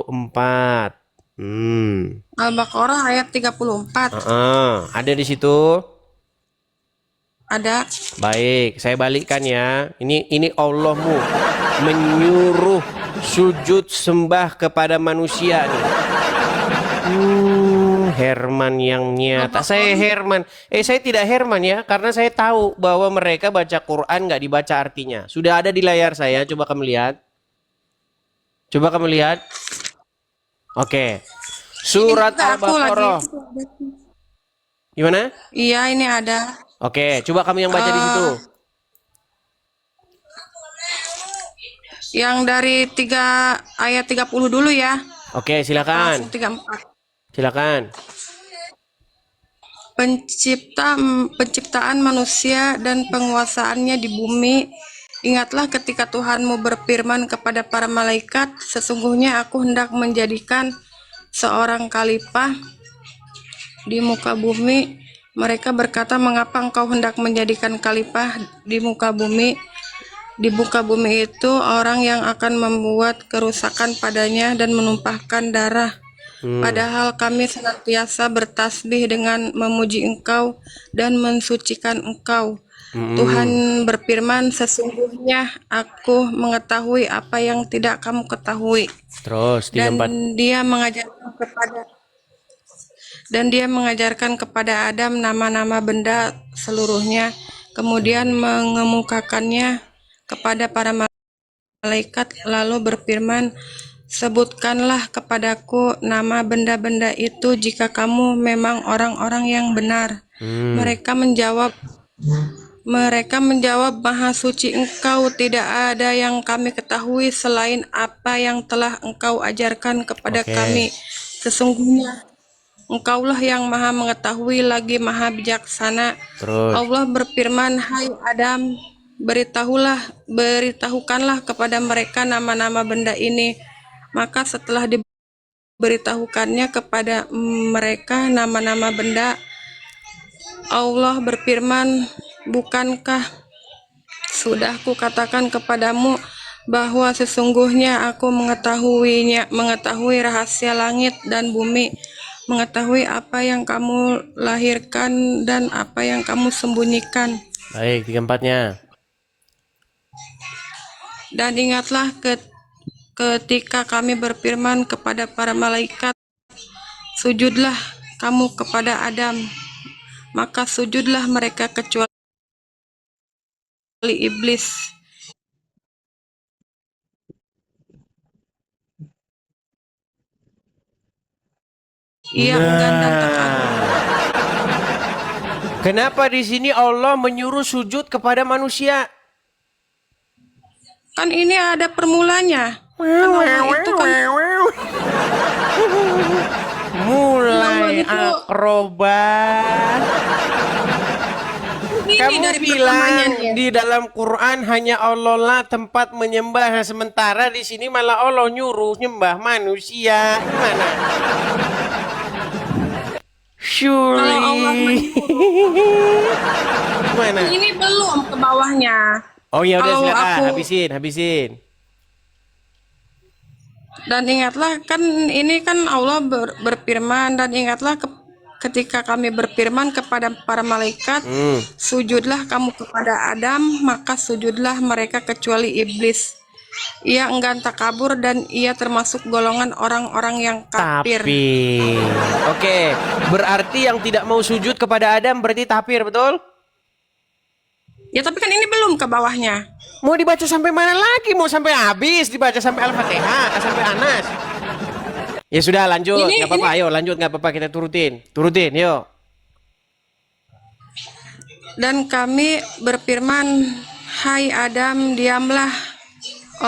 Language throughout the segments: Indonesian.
34. Al-Baqarah ayat 34. Ada di situ. Ada. Baik, saya balikkan ya. Ini Allahmu menyuruh sujud sembah kepada manusia nih. Herman yang nyata. Saya Herman. Saya tidak Herman ya, karena saya tahu bahwa mereka baca Quran nggak dibaca artinya. Sudah ada di layar saya. Coba kamu lihat. Coba kamu lihat. Oke. Surat Enggak, aku lagi. Al-Baqarah. Gimana? Iya, ini ada. Oke, coba kamu yang baca di situ. Yang dari ayat 30 dulu ya. Oke, silakan. Langsung 34. Silakan. Penciptaan manusia dan penguasaannya di bumi. Ingatlah ketika Tuhanmu berfirman kepada para malaikat, sesungguhnya aku hendak menjadikan seorang khalifah di muka bumi. Mereka berkata, mengapa engkau hendak menjadikan khalifah di muka bumi? Di muka bumi itu orang yang akan membuat kerusakan padanya dan menumpahkan darah. Padahal kami senantiasa bertasbih dengan memuji Engkau dan mensucikan Engkau. Tuhan berfirman, sesungguhnya aku mengetahui apa yang tidak kamu ketahui. Terus Dan 34. dia mengajarkan kepada Adam nama-nama benda seluruhnya, kemudian mengemukakannya kepada para malaikat, lalu berfirman, sebutkanlah kepadaku nama benda-benda itu jika kamu memang orang-orang yang benar. Mereka menjawab, Maha Suci Engkau, tidak ada yang kami ketahui selain apa yang telah Engkau ajarkan kepada kami. Sesungguhnya Engkaulah yang Maha Mengetahui lagi Maha Bijaksana. Terus. Allah berfirman, hai Adam, beritahukanlah kepada mereka nama-nama benda ini. Maka setelah diberitahukannya kepada mereka nama-nama benda, Allah berfirman, bukankah sudah kukatakan kepadamu bahwa sesungguhnya aku mengetahui rahasia langit dan bumi, mengetahui apa yang kamu lahirkan dan apa yang kamu sembunyikan. Baik, 34-nya. Dan ingatlah ketika kami berfirman kepada para malaikat, sujudlah kamu kepada Adam. Maka sujudlah mereka kecuali iblis. Ia enggan dan takabur. Kenapa di sini Allah menyuruh sujud kepada manusia? Kan ini ada permulanya. Allah itu kan mulai akrobat. Kamu dari bilang pertamanya di dalam Quran hanya Allah lah tempat menyembah, sementara di sini malah Allah nyuruh nyembah manusia. Gimana? Kalau Allah Gimana? ini belum ke bawahnya. Oh ya udah, Kalau silakan habisin. Dan ingatlah, kan ini kan Allah berfirman, dan ingatlah ketika kami berfirman kepada para malaikat, sujudlah kamu kepada Adam, maka sujudlah mereka kecuali iblis. Ia enggan takabur dan ia termasuk golongan orang-orang yang kafir. Oke, berarti yang tidak mau sujud kepada Adam berarti kafir, betul? Ya tapi kan ini belum ke bawahnya. Mau dibaca sampai mana lagi? Mau sampai habis dibaca sampai Al-Fatihah, sampai Anas. Ya sudah, lanjut, nggak apa-apa. Ayo lanjut, nggak apa-apa, kita turutin, yuk. Dan kami berfirman, hai Adam, diamlah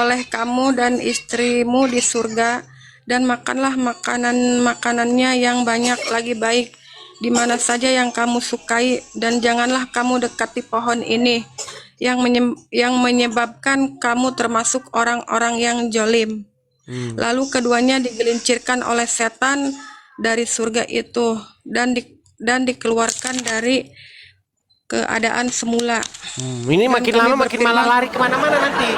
oleh kamu dan istrimu di surga, dan makanlah makanannya yang banyak lagi baik, di mana saja yang kamu sukai, dan janganlah kamu dekati pohon ini yang menyebabkan kamu termasuk orang-orang yang jolim. Lalu keduanya digelincirkan oleh setan dari surga itu dan dikeluarkan dari keadaan semula. Ini Dan makin kami lama makin malah berfirman, lari kemana-mana nanti.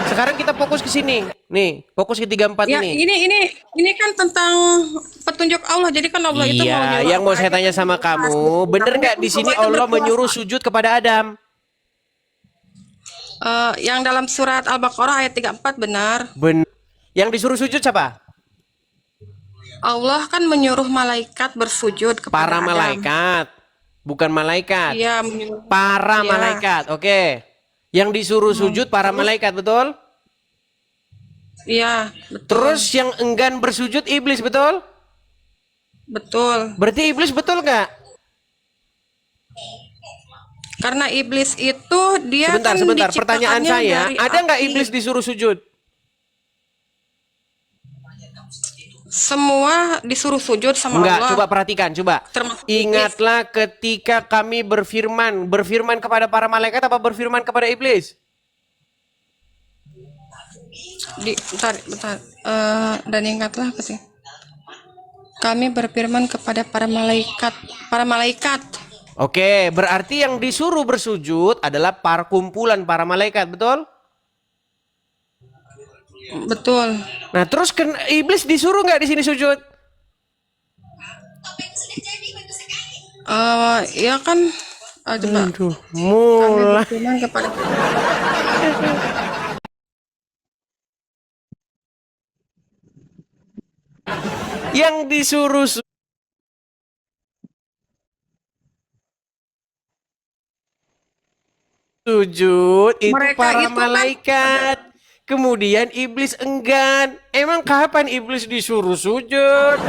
Sekarang kita fokus ke sini. Nih, fokus ke 34 ya ini. ini kan tentang petunjuk Allah. Jadi kan Allah itu mau Iya, nyuruh yang apa mau saya aja tanya kan sama bebas kamu, gitu. bener Namanya nggak kan di sini Allah itu Allah menyuruh berkuasa. sujud kepada Adam? Yang dalam surat Al-Baqarah ayat 34 benar. Ben, yang disuruh sujud siapa? Allah kan menyuruh malaikat bersujud Para kepada Adam. malaikat, bukan malaikat. Iya, menyuruh. Para Iya. malaikat, oke. Yang disuruh sujud para Terus, malaikat, betul? iya, Terus betul. yang enggan bersujud iblis, betul? Betul. Berarti iblis betul nggak? Karena iblis itu dia Sebentar, kan sebentar. Pertanyaan diciptakannya saya, dari ada nggak iblis api. disuruh sujud? Semua disuruh sujud sama Enggak, Allah, coba perhatikan, coba. termasuk iblis. Ingatlah ketika kami berfirman. Berfirman kepada para malaikat apa berfirman kepada iblis? Bentar, bentar. Dan ingatlah ke sini. Kami berfirman kepada para malaikat, para malaikat. Oke, berarti yang disuruh bersujud adalah para kumpulan para malaikat, betul? Betul. Nah, terus iblis disuruh nggak di sini sujud? Ya kan, coba Aduh, kami mulai. berfirman kepada Yang disuruh sujud itu mereka para itu kan malaikat. Kemudian iblis enggan. Emang kapan iblis disuruh sujud?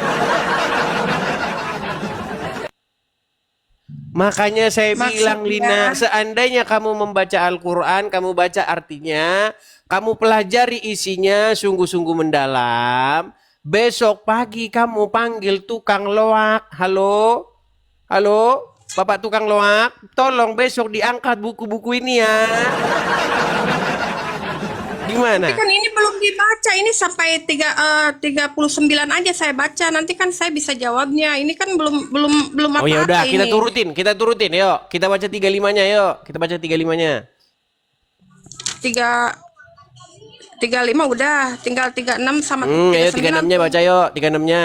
Makanya saya bilang Lina, maksudnya seandainya kamu membaca Al-Quran, kamu baca artinya, kamu pelajari isinya sungguh-sungguh mendalam. Besok pagi kamu panggil tukang loak. Halo? Halo? Bapak tukang loak, tolong besok diangkat buku-buku ini ya. tapi Gimana? kan ini belum dibaca. Ini sampai 39 aja saya baca. Nanti kan saya bisa jawabnya. Ini kan belum Oh ya apa-apa udah, kita ini. turutin, kita turutin. Yuk, kita baca 35-nya, yuk. Kita baca 35-nya. Tiga 35 udah, tinggal 36 sama tiga Ayo sembilan 36-nya tuh. baca yuk, 36-nya.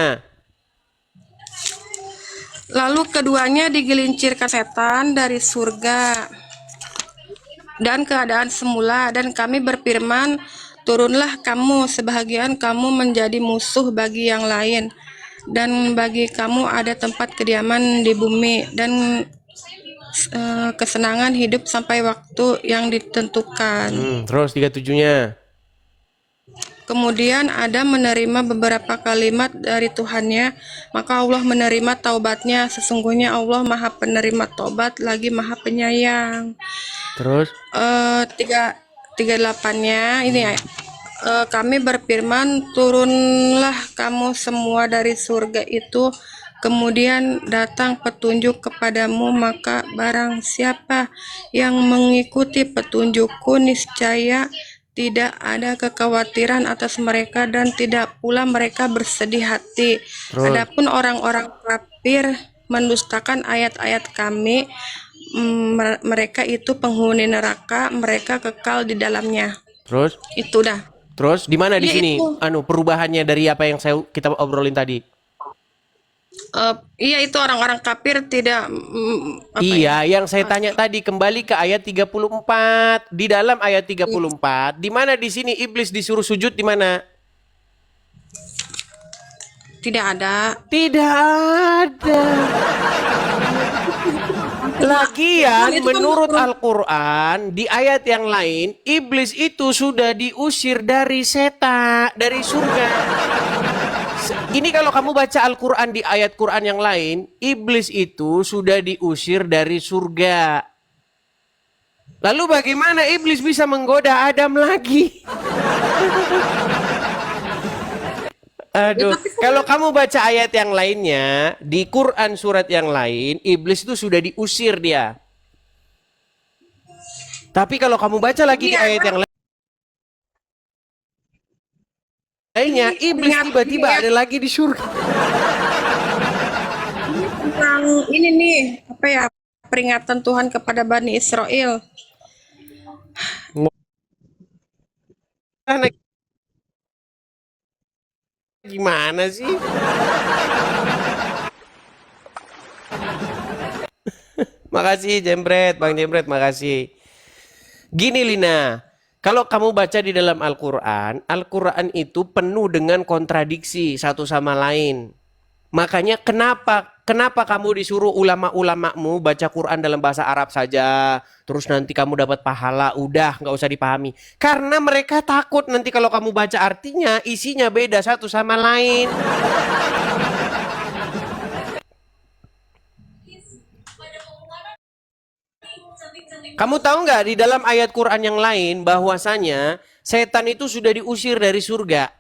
Lalu keduanya digelincirkan setan dari surga dan keadaan semula, dan kami berfirman, turunlah kamu, sebahagian kamu menjadi musuh bagi yang lain, dan bagi kamu ada tempat kediaman di bumi, dan kesenangan hidup sampai waktu yang ditentukan. Terus 37-nya. Kemudian Adam menerima beberapa kalimat dari Tuhannya, maka Allah menerima taubatnya. Sesungguhnya Allah Maha Penerima Taubat lagi Maha Penyayang. Terus? 38-nya ini ya. Kami berfirman, turunlah kamu semua dari surga itu, kemudian datang petunjuk kepadamu, maka barang siapa yang mengikuti petunjukku, niscaya tidak ada kekhawatiran atas mereka dan tidak pula mereka bersedih hati. Terus? Adapun orang-orang kafir mendustakan ayat-ayat kami, mereka itu penghuni neraka, mereka kekal di dalamnya. Terus? Itu dah. Terus di mana di Iya sini? itu. Perubahannya dari apa yang kita obrolin tadi? Iya itu orang-orang kafir tidak apa ya? Iya, yang saya tanya tadi kembali ke ayat 34. Di dalam ayat 34, di mana di sini iblis disuruh sujud di mana? Tidak ada. Tidak ada. Lagian Itu kan menurut turun. Al-Quran di ayat yang lain iblis itu sudah diusir dari dari surga. Ini kalau kamu baca Al-Quran di ayat Quran yang lain, iblis itu sudah diusir dari surga. Lalu bagaimana iblis bisa menggoda Adam lagi? Aduh, Tapi kan kalau kamu baca ayat yang lainnya, di Quran surat yang lain, iblis itu sudah diusir dia. Tapi kalau kamu baca lagi di iya, ayat yang lainnya, iblis ingat tiba-tiba ada lagi di surga. tentang ini nih, apa ya? peringatan Tuhan kepada Bani Israel. Anak gimana sih? Makasih Jembret, Bang Jembret, makasih. Gini Lina, kalau kamu baca di dalam Al-Quran, Al-Quran itu penuh dengan kontradiksi satu sama lain. Makanya kenapa kamu disuruh ulama-ulamamu baca Quran dalam bahasa Arab saja, terus nanti kamu dapat pahala, udah nggak usah dipahami. Karena mereka takut nanti kalau kamu baca artinya, isinya beda satu sama lain. Kamu tahu nggak di dalam ayat Quran yang lain bahwasanya setan itu sudah diusir dari surga.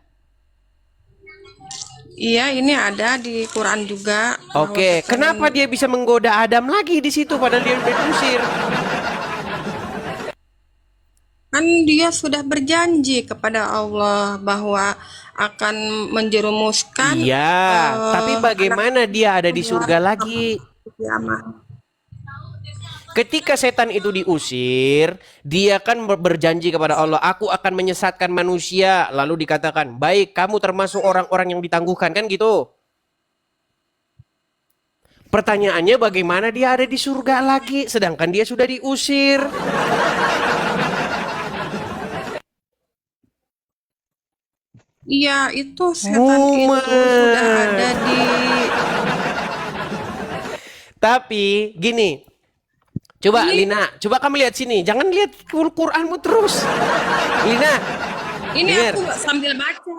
Iya, ini ada di Quran juga bahwa Oke, setan kenapa dia bisa menggoda Adam lagi di situ padahal dia sudah diusir? kan dia sudah berjanji kepada Allah bahwa akan menjerumuskan Iya, tapi anak bagaimana dia ada di keluar surga sama lagi? kiamat. Ketika setan itu diusir, dia kan berjanji kepada Allah, aku akan menyesatkan manusia. Lalu dikatakan, baik kamu termasuk orang-orang yang ditangguhkan, kan gitu. Pertanyaannya bagaimana dia ada di surga lagi, sedangkan dia sudah diusir. Iya, itu setan itu sudah ada di Tapi gini, coba Lina, coba kamu lihat sini, jangan lihat Quranmu terus. Lina, ini dengar. aku sambil baca.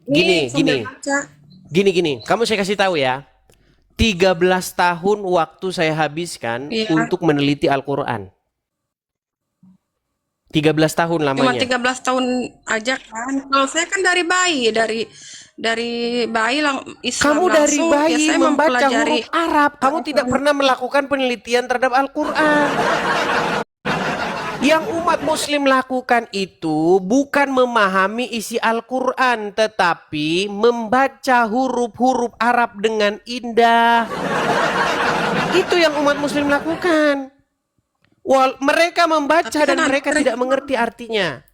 Gini, Ini sambil gini. baca. Gini, kamu saya kasih tahu ya. 13 tahun waktu saya habiskan Iya. untuk meneliti Al-Quran. 13 tahun Cuma lamanya. 13 tahun aja kan. Kalau saya kan dari bayi, dari bayi Islam Kamu dari langsung ya bayi saya membaca mempelajari huruf Arab. Kamu tidak pernah melakukan penelitian terhadap Al-Quran. Yang umat muslim lakukan itu bukan memahami isi Al-Quran, tetapi membaca huruf-huruf Arab dengan indah. Itu yang umat muslim lakukan. Mereka membaca Tapi kan dan mereka ada- tidak mengerti artinya.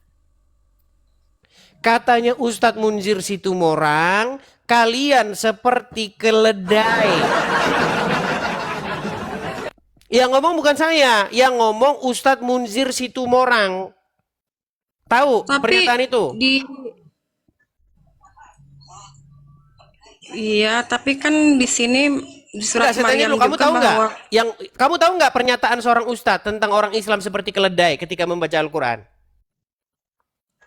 Katanya Ustadz Munzir Situmorang, kalian seperti keledai. Yang ngomong bukan saya, yang ngomong Ustadz Munzir Situmorang. Tahu tapi pernyataan itu? Iya, tapi kan di sini di surat Enggak, saya tanya Maryam dulu, kamu juga tahu nggak? bahwa Kamu tahu nggak pernyataan seorang ustadz tentang orang Islam seperti keledai ketika membaca Al-Quran?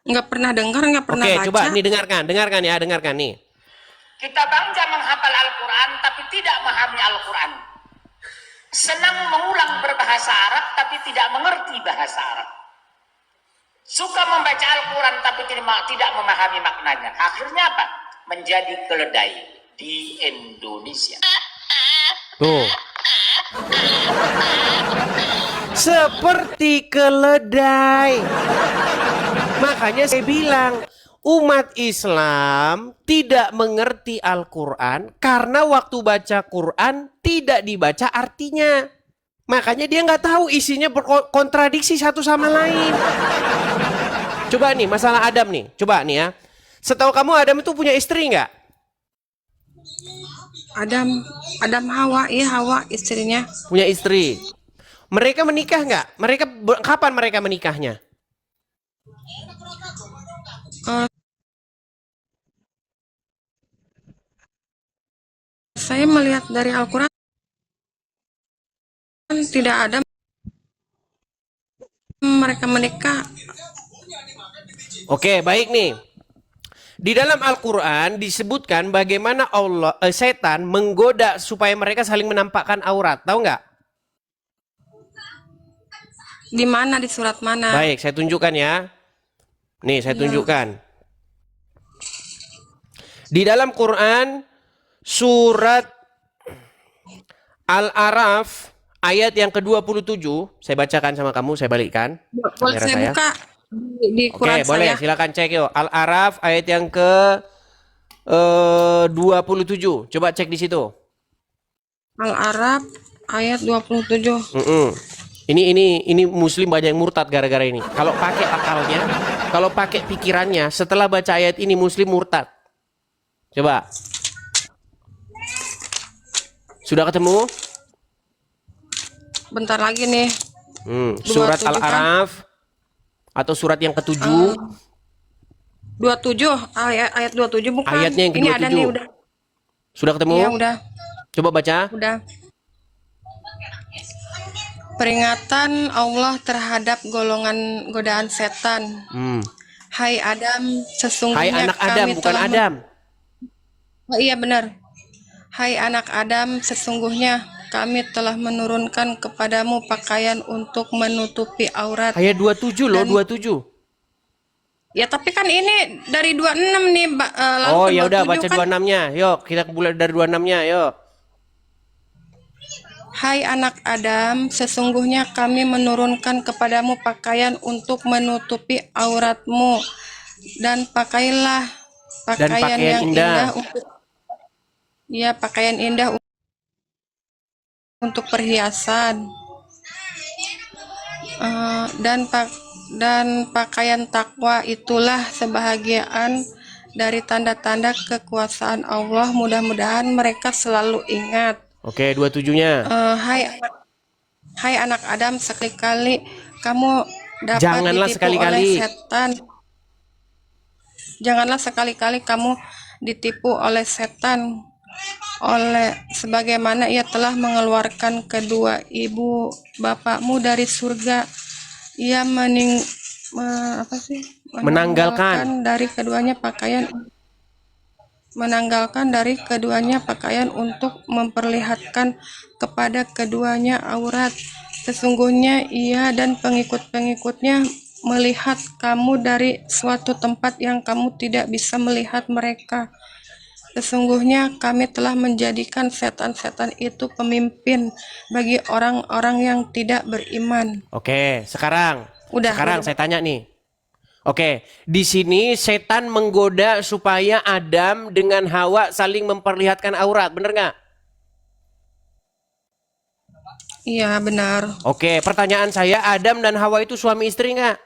nggak pernah dengar, nggak pernah Oke, baca. coba nih dengarkan ya, dengarkan nih. Kita bangga menghafal Al-Quran tapi tidak memahami Al-Quran. Senang mengulang berbahasa Arab tapi tidak mengerti bahasa Arab. Suka membaca Al-Quran tapi tidak memahami maknanya. Akhirnya apa? Menjadi keledai di Indonesia. Tuh. Seperti keledai. Makanya saya bilang, umat Islam tidak mengerti Al-Quran karena waktu baca Quran tidak dibaca artinya. Makanya dia nggak tahu isinya berkontradiksi satu sama lain. Coba nih, masalah Adam nih. Coba nih ya. Setahu kamu Adam itu punya istri nggak? Adam Hawa, iya Hawa istrinya. Punya istri. Mereka menikah nggak? Kapan mereka menikahnya? Saya melihat dari Al-Quran tidak ada mereka menikah. Oke, baik nih. Di dalam Al-Quran disebutkan bagaimana setan menggoda supaya mereka saling menampakkan aurat. Tahu nggak? Di mana, di surat mana? Baik, saya tunjukkan ya. Nih, saya tunjukkan. Di dalam Quran surat Al-A'raf ayat yang ke-27, saya bacakan sama kamu, saya balikkan. Boleh kamera saya saya. buka di Quran Oke, boleh, saya. silakan cek yuk. Al-A'raf ayat yang ke 27. Coba cek di situ. Al-Arab ayat 27. Ini muslim banyak yang murtad gara-gara ini. Kalau pakai akalnya, kalau pakai pikirannya, setelah baca ayat ini muslim murtad. Coba. Sudah ketemu? Bentar lagi nih. Surat 27 kan? Al-A'raf atau surat yang ketujuh? 27, ayat 27 bukan. Ayatnya yang Ini ada ke-27. nih udah. Sudah ketemu? Iya, udah. Coba baca. Udah. Peringatan Allah terhadap golongan godaan setan. Hai Adam, Hai sesungguhnya anak Adam, kami bukan telah Adam. Oh iya benar. Hai anak Adam, sesungguhnya kami telah menurunkan kepadamu pakaian untuk menutupi aurat. Ayat 27 loh, Dan- 27. Ya tapi kan ini dari 26 nih, lalu Oh ke ya udah 27 baca kan. 26-nya. Yuk, kita mulai dari 26-nya, yuk. Hai anak Adam, sesungguhnya kami menurunkan kepadamu pakaian untuk menutupi auratmu dan pakailah pakaian pakaian yang indah. pakaian indah untuk perhiasan. Dan pakaian takwa itulah sebahagian dari tanda-tanda kekuasaan Allah. Mudah-mudahan mereka selalu ingat. Oke, 27-nya. Hai anak Adam, sekali-kali kamu dapat Janganlah ditipu sekali-kali. oleh setan. Janganlah sekali-kali kamu ditipu oleh setan, sebagaimana ia telah mengeluarkan kedua ibu bapakmu dari surga. Ia menanggalkan dari keduanya pakaian untuk memperlihatkan kepada keduanya aurat. Sesungguhnya ia dan pengikut-pengikutnya melihat kamu dari suatu tempat yang kamu tidak bisa melihat mereka. Sesungguhnya kami telah menjadikan setan-setan itu pemimpin bagi orang-orang yang tidak beriman. Oke, sekarang Udah. saya tanya nih. Oke, di sini setan menggoda supaya Adam dengan Hawa saling memperlihatkan aurat, bener nggak? Iya, benar. Oke, pertanyaan saya, Adam dan Hawa itu suami istri nggak?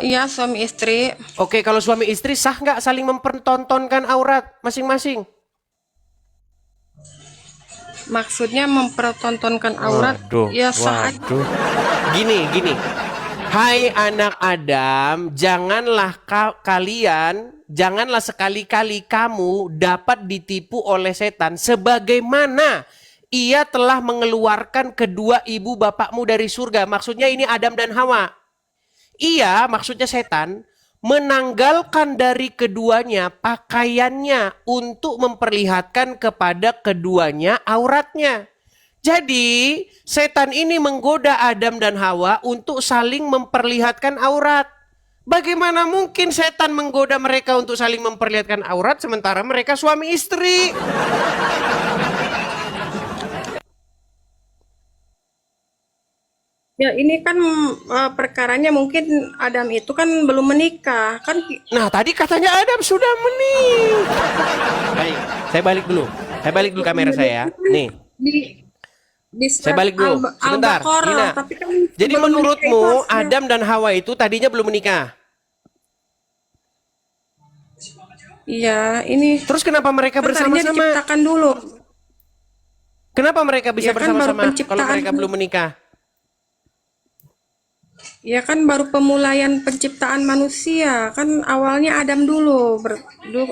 Iya, suami istri. Oke, kalau suami istri sah nggak saling mempertontonkan aurat masing-masing? Maksudnya mempertontonkan aurat. Ya sah aja. Gini. Hai anak Adam, janganlah sekali-kali kamu dapat ditipu oleh setan sebagaimana ia telah mengeluarkan kedua ibu bapakmu dari surga. Maksudnya ini Adam dan Hawa. Ia, maksudnya setan, menanggalkan dari keduanya pakaiannya untuk memperlihatkan kepada keduanya auratnya. Jadi, setan ini menggoda Adam dan Hawa untuk saling memperlihatkan aurat. Bagaimana mungkin setan menggoda mereka untuk saling memperlihatkan aurat sementara mereka suami istri? Ya ini kan perkaranya mungkin Adam itu kan belum menikah kan. Nah, tadi katanya Adam sudah menikah. Baik, saya balik dulu. Kamera saya. Nih. Di Saya balik dulu. Sebentar, Al-Baqarah, Gina. tapi kan Jadi sebelum menurutmu menikah itu Adam dan Hawa itu tadinya belum menikah? Iya, ini Terus kenapa mereka kan tadinya bersama-sama? diciptakan dulu. Kenapa mereka bisa Ya kan baru bersama-sama kalau penciptaan. mereka belum menikah? Ya kan baru pemulaian penciptaan manusia. Kan awalnya Adam dulu,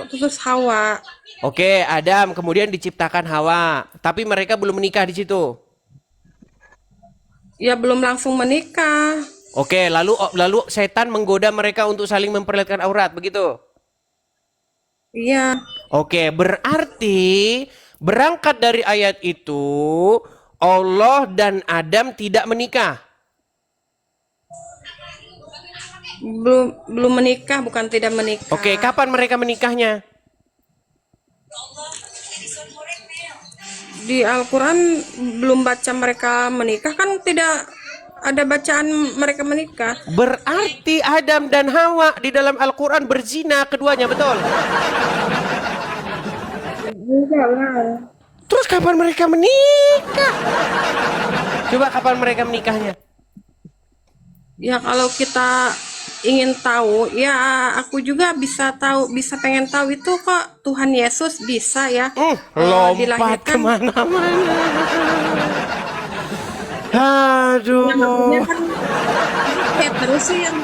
terus Hawa. Oke, Adam kemudian diciptakan Hawa, tapi mereka belum menikah di situ. Ya belum langsung menikah. Oke, lalu setan menggoda mereka untuk saling memperlihatkan aurat, begitu? Iya. Oke, berarti berangkat dari ayat itu Allah dan Adam tidak menikah. Belum menikah, bukan tidak menikah. Oke, kapan mereka menikahnya? Di Al-Quran belum baca mereka menikah, kan tidak ada bacaan mereka menikah. Berarti Adam dan Hawa di dalam Al-Quran berzina keduanya, betul? Enggak lah. Terus kapan mereka menikah? Coba kapan mereka menikahnya? Ya kalau kita ingin tahu, ya aku juga bisa tahu, bisa pengen tahu itu kok Tuhan Yesus bisa ya Lompat dilahirkan. kemana-mana. Ya makanya Aduh. kan ya terus sih yang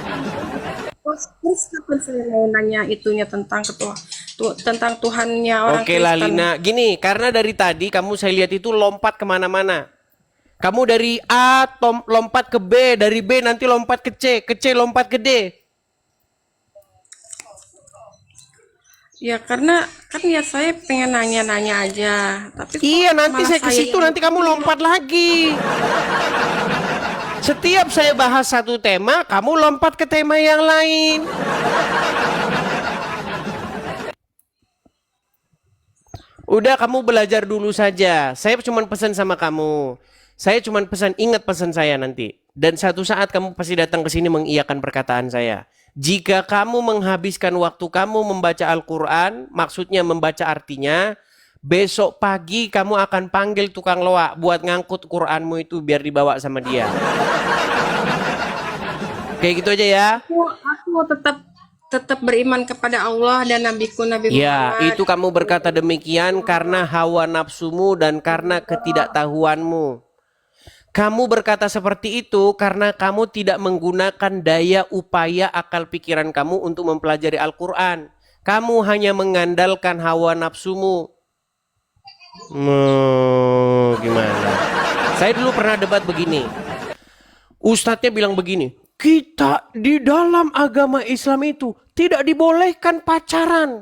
terus kapan saya mau nanya itunya tentang tentang Tuhannya orang Oke lah Kristen. Lina. Gini, karena dari tadi kamu saya lihat itu lompat kemana-mana. Kamu dari A lompat ke B, dari B nanti lompat ke C lompat ke D. Ya karena kan ya saya pengen nanya-nanya aja, tapi kok Iya, nanti malah saya ke saya situ, yang nanti kamu lompat lagi. Setiap saya bahas satu tema, kamu lompat ke tema yang lain. Udah, kamu belajar dulu saja. Saya cuma pesan sama kamu. Saya cuma pesan, ingat pesan saya nanti. Dan satu saat kamu pasti datang ke sini mengiyakan perkataan saya. Jika kamu menghabiskan waktu kamu membaca Al-Quran, maksudnya membaca artinya, besok pagi kamu akan panggil tukang loak buat ngangkut Quranmu itu biar dibawa sama dia. Kayak gitu aja ya. aku tetap beriman kepada Allah dan nabiku Nabi Ya, Muhammad. itu kamu berkata demikian karena hawa nafsumu dan karena ketidaktahuanmu. Kamu berkata seperti itu karena kamu tidak menggunakan daya upaya akal pikiran kamu untuk mempelajari Al-Quran. Kamu hanya mengandalkan hawa nafsumu. Gimana? Saya dulu pernah debat begini. Ustadznya bilang begini, kita di dalam agama Islam itu tidak dibolehkan pacaran.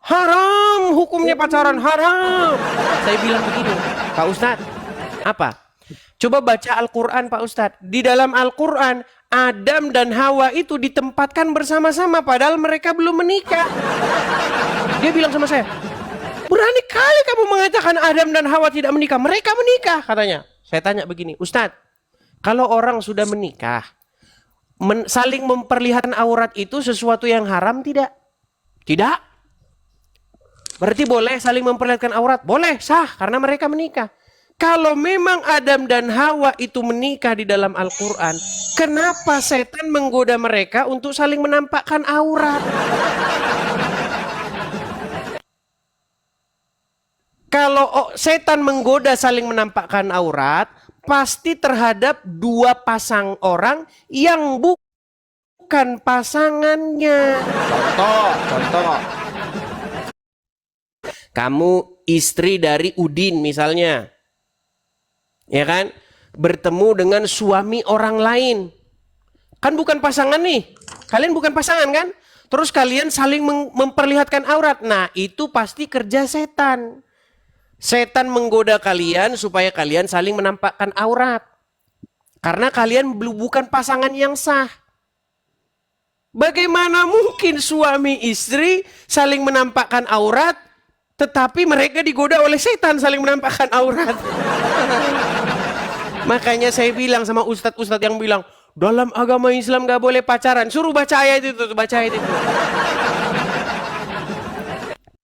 Haram, hukumnya pacaran haram. Saya bilang begini, Pak Ustadz, apa? Coba baca Al-Quran Pak Ustadz. Di dalam Al-Quran, Adam dan Hawa itu ditempatkan bersama-sama padahal mereka belum menikah. Dia bilang sama saya, berani kali kamu mengatakan Adam dan Hawa tidak menikah. Mereka menikah katanya. Saya tanya begini, Ustadz, kalau orang sudah menikah, saling memperlihatkan aurat itu sesuatu yang haram tidak? Tidak. Berarti boleh saling memperlihatkan aurat? Boleh, sah, karena mereka menikah. Kalau memang Adam dan Hawa itu menikah di dalam Al-Quran, kenapa setan menggoda mereka untuk saling menampakkan aurat? Kalau setan menggoda saling menampakkan aurat, pasti terhadap dua pasang orang yang bukan pasangannya. Contoh. Kamu istri dari Udin misalnya. Ya kan? Bertemu dengan suami orang lain. Kan bukan pasangan nih. Kalian bukan pasangan kan? Terus kalian saling memperlihatkan aurat. Nah, itu pasti kerja setan. Setan menggoda kalian supaya kalian saling menampakkan aurat. Karena kalian bukan pasangan yang sah. Bagaimana mungkin suami istri saling menampakkan aurat, tetapi mereka digoda oleh setan saling menampakkan aurat? Makanya saya bilang sama ustadz-ustadz yang bilang, dalam agama Islam gak boleh pacaran. Suruh baca ayat itu,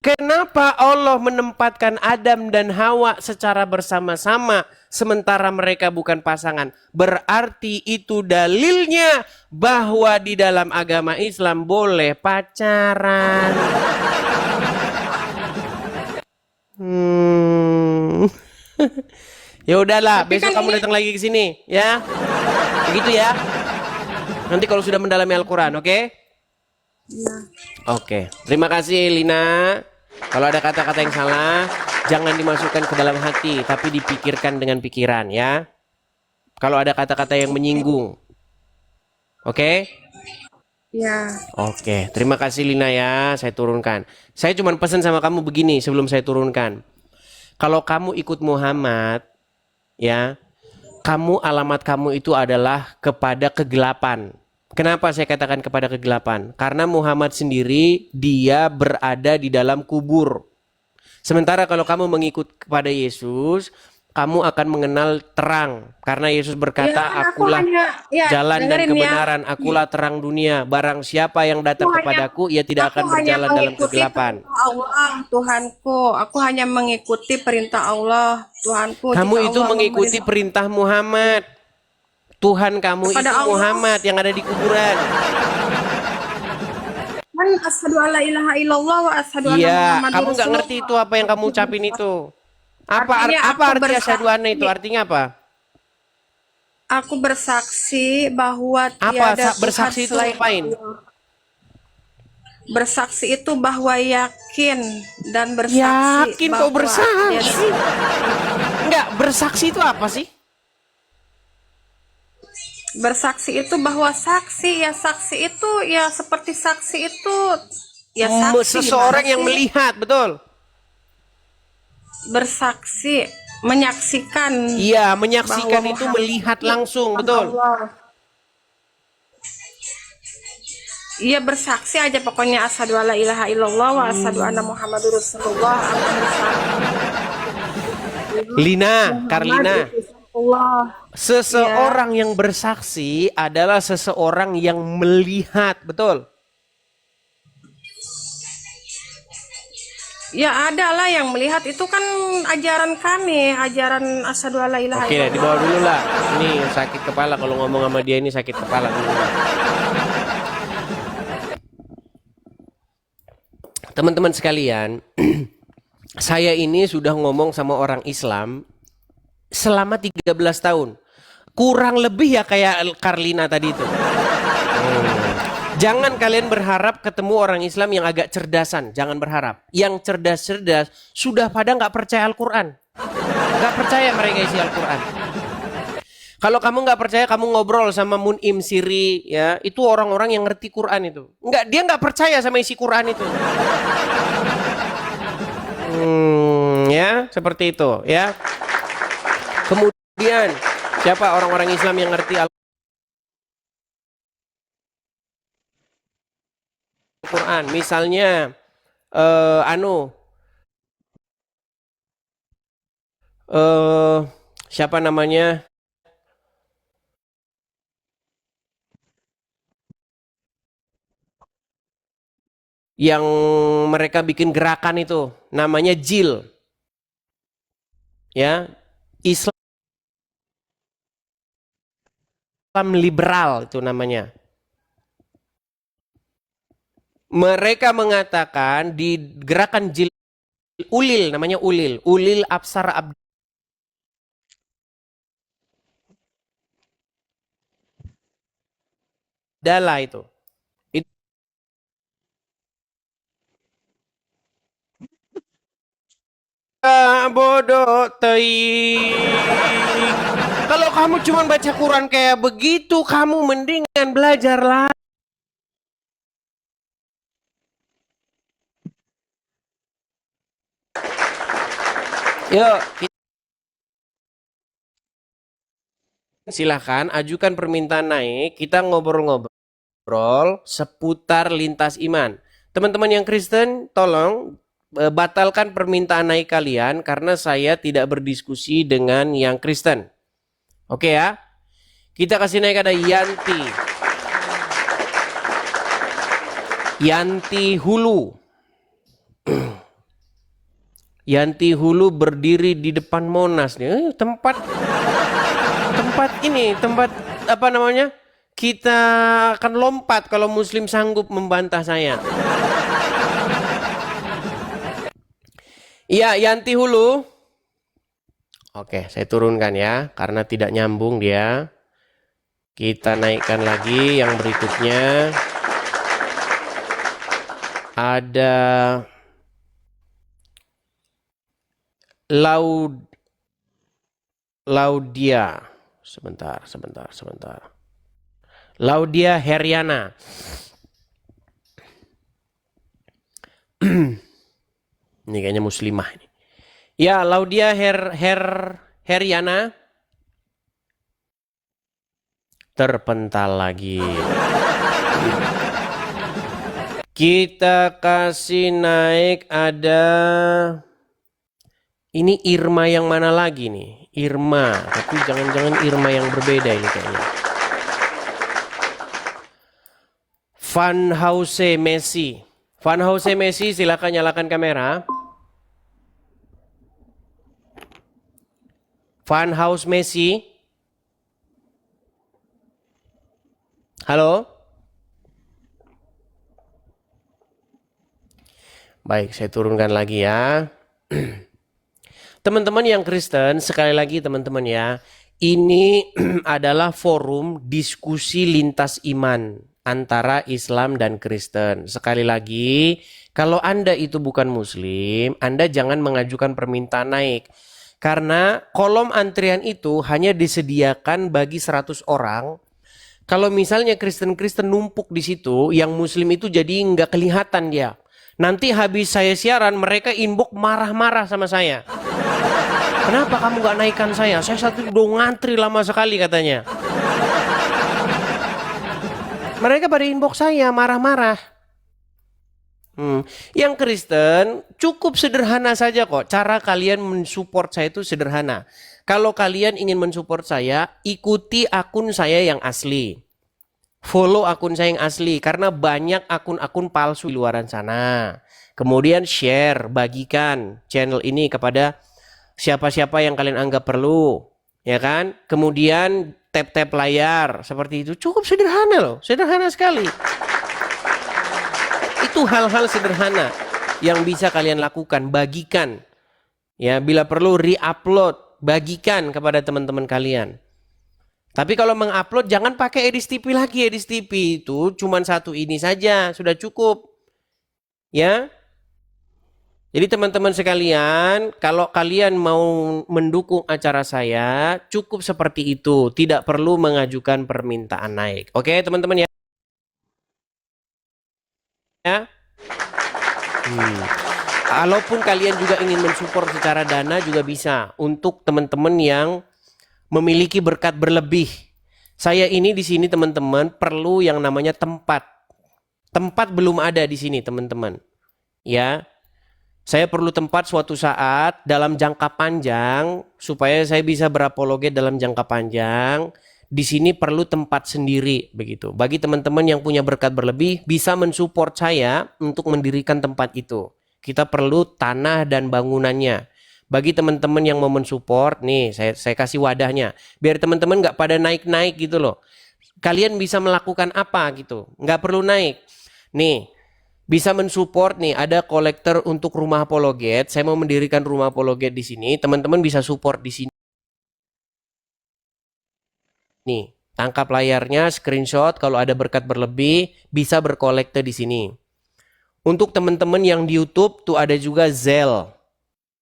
Kenapa Allah menempatkan Adam dan Hawa secara bersama-sama sementara mereka bukan pasangan? Berarti itu dalilnya bahwa di dalam agama Islam boleh pacaran. Ya udahlah, Tapi besok kan kamu ini- datang lagi ke sini, ya. Begitu ya. Nanti kalau sudah mendalami Al-Quran, oke? Ya. Oke. Terima kasih Lina. Kalau ada kata-kata yang salah, jangan dimasukkan ke dalam hati, tapi dipikirkan dengan pikiran, ya. Kalau ada kata-kata yang menyinggung. Oke? Ya. Oke. Terima kasih Lina ya, saya turunkan. Saya cuma pesan sama kamu begini sebelum saya turunkan. Kalau kamu ikut Muhammad, ya, alamat kamu itu adalah kepada kegelapan. Kenapa saya katakan kepada kegelapan? Karena Muhammad sendiri dia berada di dalam kubur. Sementara kalau kamu mengikut kepada Yesus, kamu akan mengenal terang. Karena Yesus Ya berkata, kan aku akulah hanya, ya jalan dan dengerin ya. kebenaran, akulah terang dunia. Barang siapa yang datang Aku hanya, kepadaku, ia tidak aku akan hanya berjalan dalam mengikuti kegelapan. perintah Allah, Tuhanku. Aku hanya mengikuti perintah Allah, Tuhanku. Kamu Jika itu Allah mengikuti memerintah perintah Muhammad. Tuhan kamu kepada itu Allah, Muhammad yang ada di kuburan. kan asyhadu alla ilaha illallah wa asyhadu anna Iya, Muhammadur kamu nggak ngerti itu Rasulullah. apa yang kamu ucapin itu. Artinya Apa aku arti asyhadu anna itu? bersaksi, Artinya apa? aku bersaksi bahwa Apa tiada Tuhan bersaksi itu selain ngapain? Allah. Bersaksi itu bahwa yakin dan bersaksi Yakin kau bahwa bersaksi? Enggak, bersaksi itu apa sih? bersaksi itu bahwa saksi itu ya seperti saksi itu ya saksi Seseorang gimana yang sih? melihat, betul. Bersaksi, menyaksikan Iya, bahwa menyaksikan itu Muhammad melihat itu langsung, Tuhan betul. Allah. Iya bersaksi aja pokoknya asyhadu alla ilaha illallah wa asyhadu anna Muhammadur Rasulullah. Aku bersaksi Lina, Muhammad Karlina, itu Allah. Ya, seseorang yang bersaksi adalah seseorang yang melihat, betul. ya ada lah yang melihat itu kan ajaran kami, ajaran asyhadu alla ilaha Oke, illallah. dibawa dulu lah. Ini sakit kepala kalau ngomong sama dia ini sakit kepala dulu. Teman-teman sekalian, saya ini sudah ngomong sama orang Islam selama 13 tahun. Kurang lebih ya kayak Karlina tadi itu. Jangan kalian berharap ketemu orang Islam yang agak cerdasan. Jangan berharap. Yang cerdas-cerdas sudah pada nggak percaya Al-Quran. Nggak percaya mereka isi Al-Quran. Kalau kamu nggak percaya, kamu ngobrol sama Mun'im Siri, ya itu orang-orang yang ngerti Quran itu. Nggak, dia nggak percaya sama isi Quran itu. Ya seperti itu, ya. Kemudian siapa orang-orang Islam yang ngerti Al-Quran? Misalnya, siapa namanya? Yang mereka bikin gerakan itu, namanya JIL, ya, Islam liberal itu namanya. Mereka mengatakan di gerakan JIL Ulil, namanya Ulil Absar Abdallah itu. Bodoh teing. Kalau kamu cuma baca Quran kayak begitu, kamu mendingan belajar lah. Yuk, silahkan ajukan permintaan naik. Kita ngobrol-ngobrol seputar lintas iman. Teman-teman yang Kristen, tolong batalkan permintaan naik kalian karena saya tidak berdiskusi dengan yang Kristen. Oke ya. Kita kasih naik ada Yanti. Yanti Hulu. Yanti Hulu berdiri di depan Monas nih. Tempat apa namanya? Kita akan lompat kalau Muslim sanggup membantah saya. Iya, Yanti Hulu. Oke, saya turunkan ya, karena tidak nyambung dia. Kita naikkan lagi yang berikutnya. Ada Laudia. Sebentar. Laudia Heriana. Ini kayaknya muslimah ini. Ya, Laudia Heriana. Terpental lagi. Kita kasih naik ada. Ini Irma yang mana lagi nih? Irma, tapi jangan-jangan Irma yang berbeda ini kayaknya. Van Hause Messi. Van Hause Messi, silakan nyalakan kamera. Van Hause Messi. Halo? Baik, saya turunkan lagi ya. Teman-teman yang Kristen, sekali lagi teman-teman ya, ini adalah forum diskusi lintas iman antara Islam dan Kristen. Sekali lagi, kalau Anda itu bukan Muslim, Anda jangan mengajukan permintaan naik. Karena kolom antrian itu hanya disediakan bagi 100 orang. Kalau misalnya Kristen-Kristen numpuk di situ, yang Muslim itu jadi nggak kelihatan dia. Nanti habis saya siaran, mereka inbox marah-marah sama saya. Kenapa kamu gak naikkan saya? Saya satu udah ngantri lama sekali katanya. Mereka pada inbox saya marah-marah. Yang Kristen cukup sederhana saja kok. Cara kalian mensupport saya itu sederhana. Kalau kalian ingin mensupport saya, ikuti akun saya yang asli. Follow akun saya yang asli. Karena banyak akun-akun palsu di luaran sana. Kemudian share, bagikan channel ini kepada siapa-siapa yang kalian anggap perlu, ya kan? Kemudian tap-tap layar seperti itu. Cukup sederhana loh, sederhana sekali. Itu hal-hal sederhana yang bisa kalian lakukan, bagikan. Ya, bila perlu re-upload, bagikan kepada teman-teman kalian. Tapi kalau mengupload jangan pakai Edis TV lagi. Edis TV itu cuman satu ini saja, sudah cukup. Ya. Jadi teman-teman sekalian, kalau kalian mau mendukung acara saya, cukup seperti itu. Tidak perlu mengajukan permintaan naik. Oke teman-teman ya. Kalaupun kalian juga ingin mensupport secara dana juga bisa. Untuk teman-teman yang memiliki berkat berlebih. Saya ini di sini teman-teman perlu yang namanya tempat. Tempat belum ada di sini teman-teman. Ya. Saya perlu tempat suatu saat dalam jangka panjang supaya saya bisa berapologet dalam jangka panjang. Di sini perlu tempat sendiri begitu. Bagi teman-teman yang punya berkat berlebih bisa mensupport saya untuk mendirikan tempat itu. Kita perlu tanah dan bangunannya. Bagi teman-teman yang mau mensupport, nih saya kasih wadahnya. Biar teman-teman nggak pada naik-naik gitu loh. Kalian bisa melakukan apa gitu. Nggak perlu naik. Nih. Bisa mensupport nih, ada kolektor untuk rumah apologet. Saya mau mendirikan rumah apologet di sini. Teman-teman bisa support di sini. Nih, tangkap layarnya, screenshot. Kalau ada berkat berlebih, bisa berkolektor di sini. Untuk teman-teman yang di YouTube, tuh ada juga Zelle.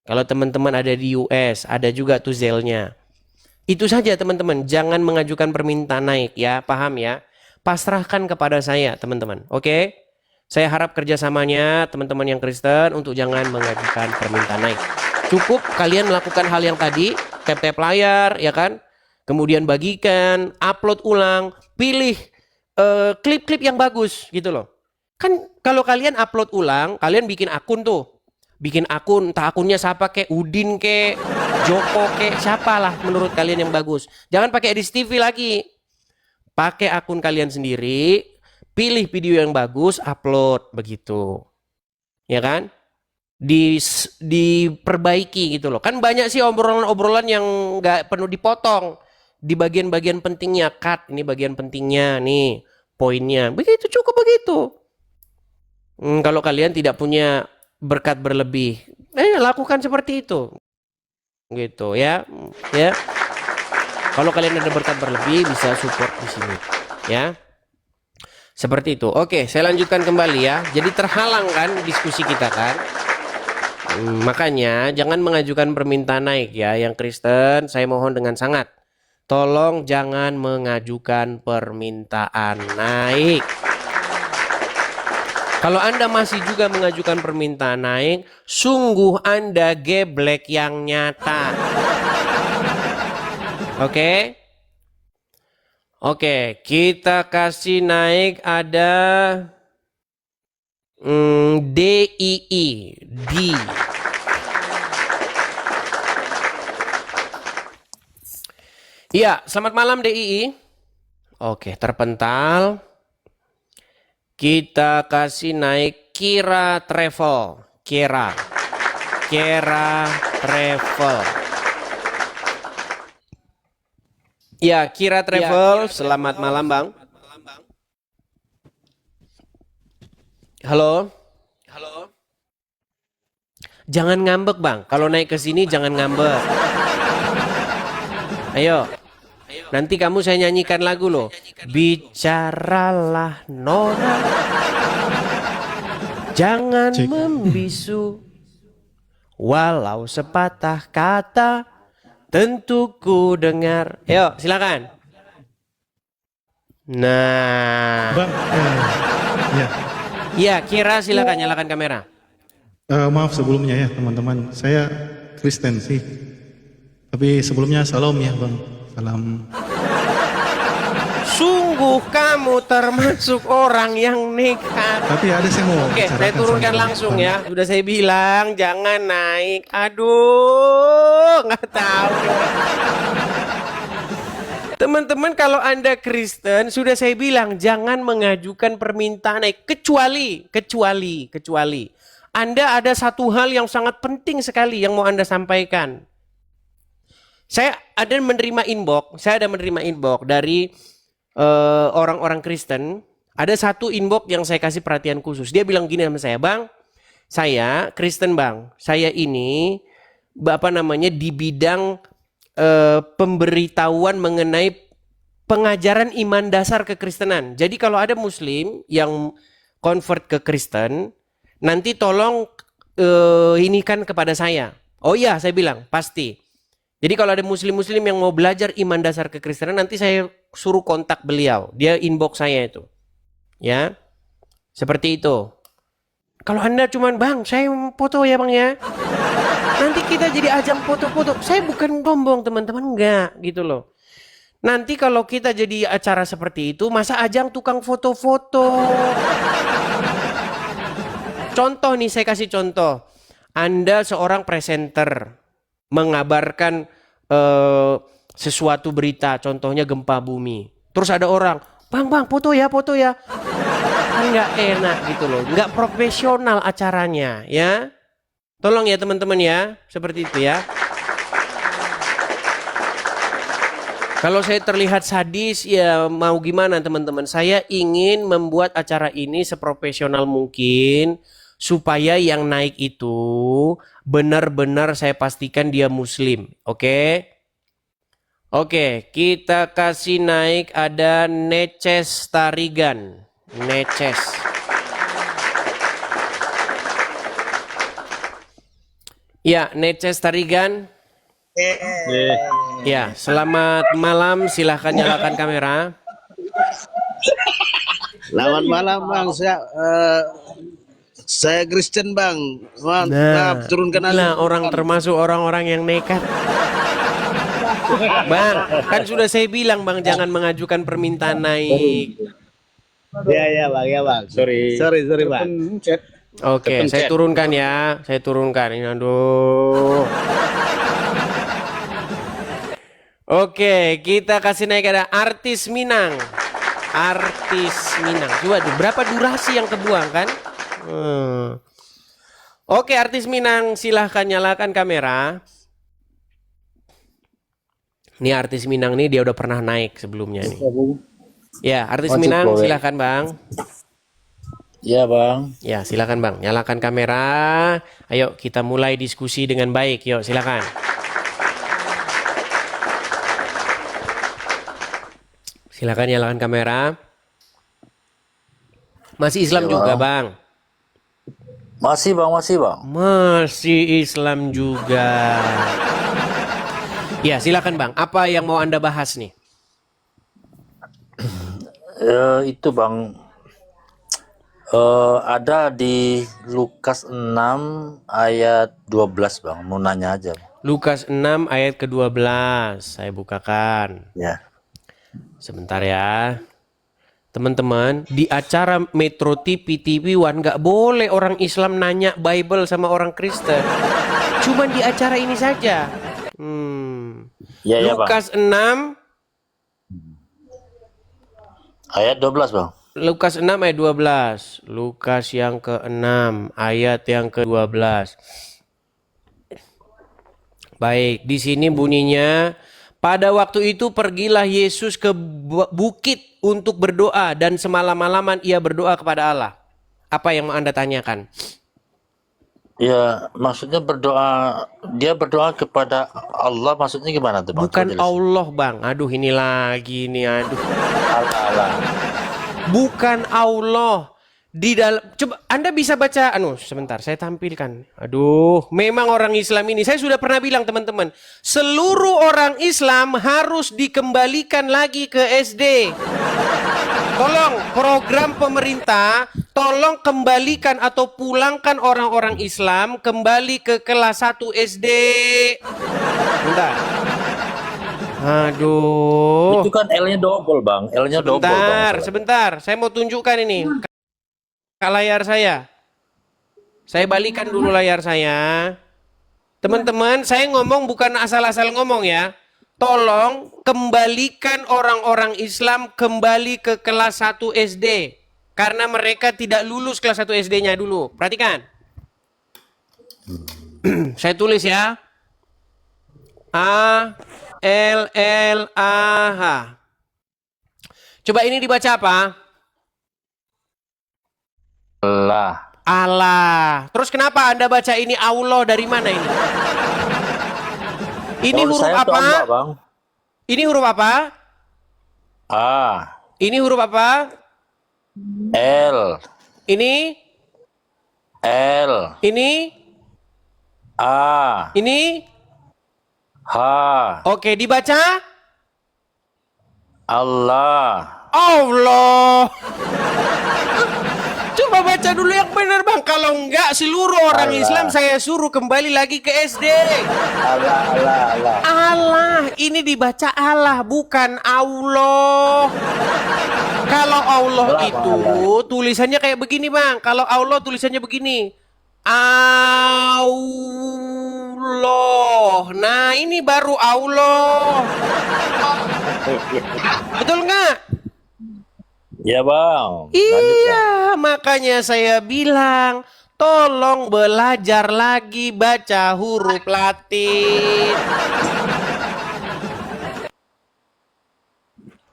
Kalau teman-teman ada di US, ada juga tuh Zelle-nya. Itu saja teman-teman. Jangan mengajukan permintaan naik ya, paham ya? Pasrahkan kepada saya teman-teman, oke? Saya harap kerjasamanya teman-teman yang Kristen untuk jangan mengajukan permintaan naik. Cukup kalian melakukan hal yang tadi, tap-tap layar, ya kan? Kemudian bagikan, upload ulang, pilih klip-klip yang bagus gitu loh. Kan kalau kalian upload ulang, kalian bikin akun tuh. Bikin akun, entah akunnya siapa kek, Udin kek, Joko kek, siapalah menurut kalian yang bagus. Jangan pakai Edis TV lagi. Pakai akun kalian sendiri. Pilih video yang bagus, upload begitu. Ya kan? Diperbaiki gitu loh. Kan banyak sih obrolan-obrolan yang nggak penuh dipotong. Di bagian-bagian pentingnya, cut. Ini bagian pentingnya, nih poinnya. Begitu, cukup begitu. Kalau kalian tidak punya berkat berlebih, lakukan seperti itu. Gitu ya. Ya. Kalau kalian ada berkat berlebih, bisa support di sini. Ya. Seperti itu. Oke, saya lanjutkan kembali ya. Jadi terhalang kan diskusi kita kan. Makanya jangan mengajukan permintaan naik ya. Yang Kristen saya mohon dengan sangat. Tolong jangan mengajukan permintaan naik. Kalau Anda masih juga mengajukan permintaan naik, sungguh Anda geblek yang nyata. Oke? Oke, kita kasih naik ada DII, D. Iya, selamat malam DII. Oke, terpental. Kita kasih naik Kira Travel. Kira Travel. Ya, Kira Travel. Selamat malam, Bang. Halo. Jangan ngambek, Bang. Kalau naik ke sini jangan ngambek. Ayo. Nanti kamu saya nyanyikan lagu loh. Bicaralah Nona, jangan membisu. Walau sepatah kata, tentu ku dengar. Ayo, silakan. Nah, Bang, ya. iya Kira silakan nyalakan kamera. Maaf sebelumnya ya teman-teman, saya Kristen sih. Tapi sebelumnya salam ya Bang, salam. Sungguh kamu termasuk orang yang nekat. Tapi ada saya mau Oke, bicarakan saya turunkan sama langsung Bang. ya. Sudah saya bilang jangan naik. Aduh, nggak tahu. Teman-teman, kalau Anda Kristen, sudah saya bilang jangan mengajukan permintaan naik kecuali Anda ada satu hal yang sangat penting sekali yang mau Anda sampaikan. Saya ada menerima inbox dari orang-orang Kristen. Ada satu inbox yang saya kasih perhatian khusus. Dia bilang gini sama saya, Bang, saya Kristen Bang. Saya ini di bidang pemberitahuan mengenai pengajaran iman dasar kekristenan. Jadi kalau ada Muslim yang convert ke Kristen, nanti tolong ini kan kepada saya. Oh iya, saya bilang pasti. Jadi kalau ada muslim-muslim yang mau belajar iman dasar kekristenan, nanti saya suruh kontak beliau. Dia inbox saya itu. Ya. Seperti itu. Kalau Anda cuman, Bang, saya foto ya Bang ya. Nanti kita jadi ajang foto-foto. Saya bukan sombong teman-teman, enggak gitu loh. Nanti kalau kita jadi acara seperti itu, masa ajang tukang foto-foto. Contoh nih, saya kasih contoh. Anda seorang presenter mengabarkan sesuatu berita, contohnya gempa bumi. Terus ada orang, bang foto ya. Kan nggak enak gitu loh, nggak profesional acaranya ya. Tolong ya teman-teman ya, seperti itu ya. Kalau saya terlihat sadis ya mau gimana teman-teman. Saya ingin membuat acara ini seprofesional mungkin, supaya yang naik itu benar-benar saya pastikan dia muslim. Oke? Oke, kita kasih naik ada Neces Tarigan. Neces. Ya, Neces Tarigan. Ya, selamat malam. Silahkan nyalakan kamera. Selamat malam Bang, saya Kristen Bang. Maaf, turunkan Nah, orang termasuk orang-orang yang nekat. Bang, kan sudah saya bilang Bang jangan mengajukan permintaan naik. Ya Bang. Sorry Bang. Oke, saya turunkan ya. Saya turunkan ini, aduh. Oke, kita kasih naik ada artis Minang. Coba tuh, berapa durasi yang kebuang kan? Oke, artis Minang, silahkan nyalakan kamera. Nih artis Minang nih dia udah pernah naik sebelumnya nih. Ya, artis Minang, silahkan Bang. Ya Bang. Ya, silakan Bang. Nyalakan kamera. Ayo kita mulai diskusi dengan baik. Yuk, silakan. Silakan nyalakan kamera. Masih Islam juga, Bang? Masih Bang. Masih Islam juga. Ya, silakan Bang. Apa yang mau Anda bahas nih? Itu Bang. Ada di Lukas 6 ayat 12 Bang. Mau nanya aja. Lukas 6 ayat ke-12. Saya bukakan. Ya. Sebentar ya. Teman-teman, di acara Metro TV, TV One nggak boleh orang Islam nanya Bible sama orang Kristen. Cuman di acara ini saja. Ya, Bang. Lukas 6 Ayat 12 bang. Lukas 6 ayat 12. Lukas yang ke-6 ayat yang ke-12. Baik, di sini bunyinya, pada waktu itu pergilah Yesus ke bukit untuk berdoa dan semalam-malaman ia berdoa kepada Allah. Apa yang mau Anda tanyakan? Ya, maksudnya dia berdoa kepada Allah, maksudnya gimana tuh bang? Bukan Coba jelasin. Allah, Bang. Aduh, ini lagi nih, aduh. Allah. Bukan Allah. Di dalam, coba Anda bisa baca, sebentar saya tampilkan. Aduh, memang orang Islam ini, saya sudah pernah bilang teman-teman, seluruh orang Islam harus dikembalikan lagi ke SD. Tolong program pemerintah, tolong kembalikan atau pulangkan orang-orang Islam kembali ke kelas 1 SD. Bentar. Aduh. Itu kan L-nya double bang, L-nya double bang. Sebentar, saya mau tunjukkan ini ke layar saya. Saya balikan dulu layar saya. Teman-teman, saya ngomong bukan asal-asal ngomong ya. Tolong kembalikan orang-orang Islam kembali ke kelas 1 SD. Karena mereka tidak lulus kelas 1 SD-nya dulu. Perhatikan. Saya tulis ya. A L L A H. Coba ini dibaca apa? Allah. Terus kenapa Anda baca ini Allah dari mana ini? Ini Kalau huruf saya tuh apa? Allah, bang. Ini huruf apa? A, Ini huruf apa? L, Ini? L, Ini? A, Ini? H, Oke, dibaca? Allah. Allah. Coba baca dulu yang benar bang. Kalau enggak seluruh orang Allah. Islam saya suruh kembali lagi ke SD. Allah. Allah. Ini dibaca Allah bukan Allah. Kalau Allah itu tulisannya kayak begini bang. Kalau Allah tulisannya begini. Allah. Nah ini baru Allah. Betul nggak? Ya bang. Iya, makanya saya bilang, tolong belajar lagi baca huruf Latin.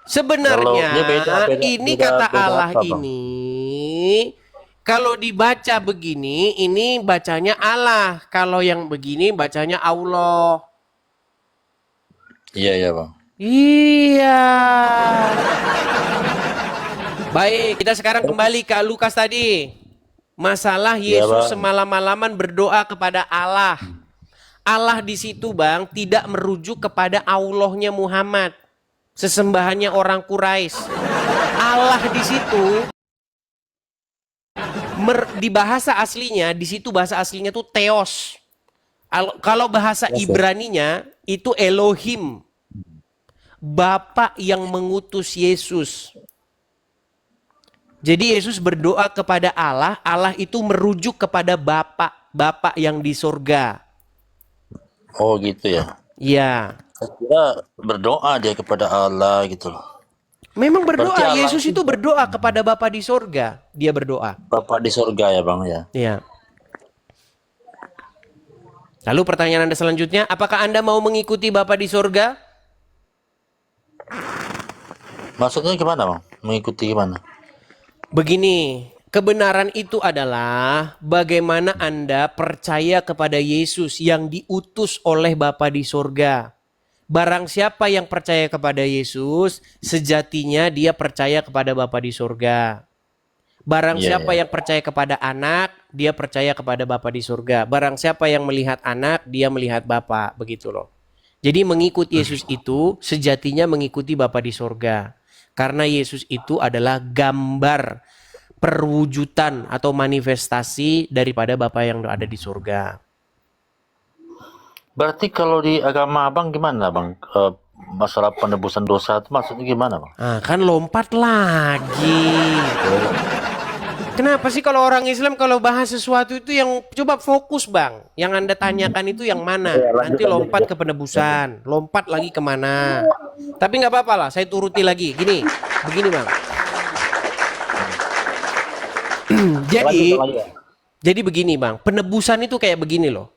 Sebenarnya Kalau dia ini beda kata Allah apa, Bang? ini, kalau dibaca begini, ini bacanya Allah. Kalau yang begini bacanya Allah. Iya bang. Iya. Baik, kita sekarang kembali ke Lukas tadi. Masalah Yesus Bang. semalam-malaman berdoa kepada Allah. Allah di situ, Bang, tidak merujuk kepada Allahnya Muhammad, sesembahannya orang Quraisy. Allah di situ di bahasa aslinya, di situ bahasa aslinya tuh Theos. Kalau bahasa Ibraninya itu Elohim. Bapa yang mengutus Yesus. Jadi Yesus berdoa kepada Allah, Allah itu merujuk kepada Bapa yang di surga. Oh gitu ya. Iya. Saya kira berdoa dia kepada Allah gitu loh. Memang berdoa, Berarti Allah Yesus itu berdoa kepada Bapa di surga. Dia berdoa. Bapak di surga ya bang ya. Iya. Lalu pertanyaan Anda selanjutnya, apakah Anda mau mengikuti Bapa di surga? Maksudnya gimana bang? Mengikuti gimana? Begini, kebenaran itu adalah bagaimana Anda percaya kepada Yesus yang diutus oleh Bapa di surga. Barang siapa yang percaya kepada Yesus, sejatinya dia percaya kepada Bapa di surga. Barang siapa yang percaya kepada anak, dia percaya kepada Bapa di surga. Barang siapa yang melihat anak, dia melihat Bapa, begitu loh. Jadi mengikut Yesus itu sejatinya mengikuti Bapa di surga. Karena Yesus itu adalah gambar perwujudan atau manifestasi daripada Bapa yang ada di surga. Berarti kalau di agama abang gimana bang? Masalah penebusan dosa itu maksudnya gimana bang? Nah, kan lompat lagi. Kenapa sih kalau orang Islam kalau bahas sesuatu itu yang coba fokus bang. Yang Anda tanyakan itu yang mana? Nanti lompat ke penebusan, lompat lagi kemana? Tapi nggak apa-apa lah, saya turuti lagi. Begini bang. Jadi, lanjut. jadi begini Bang, penebusan itu kayak begini loh.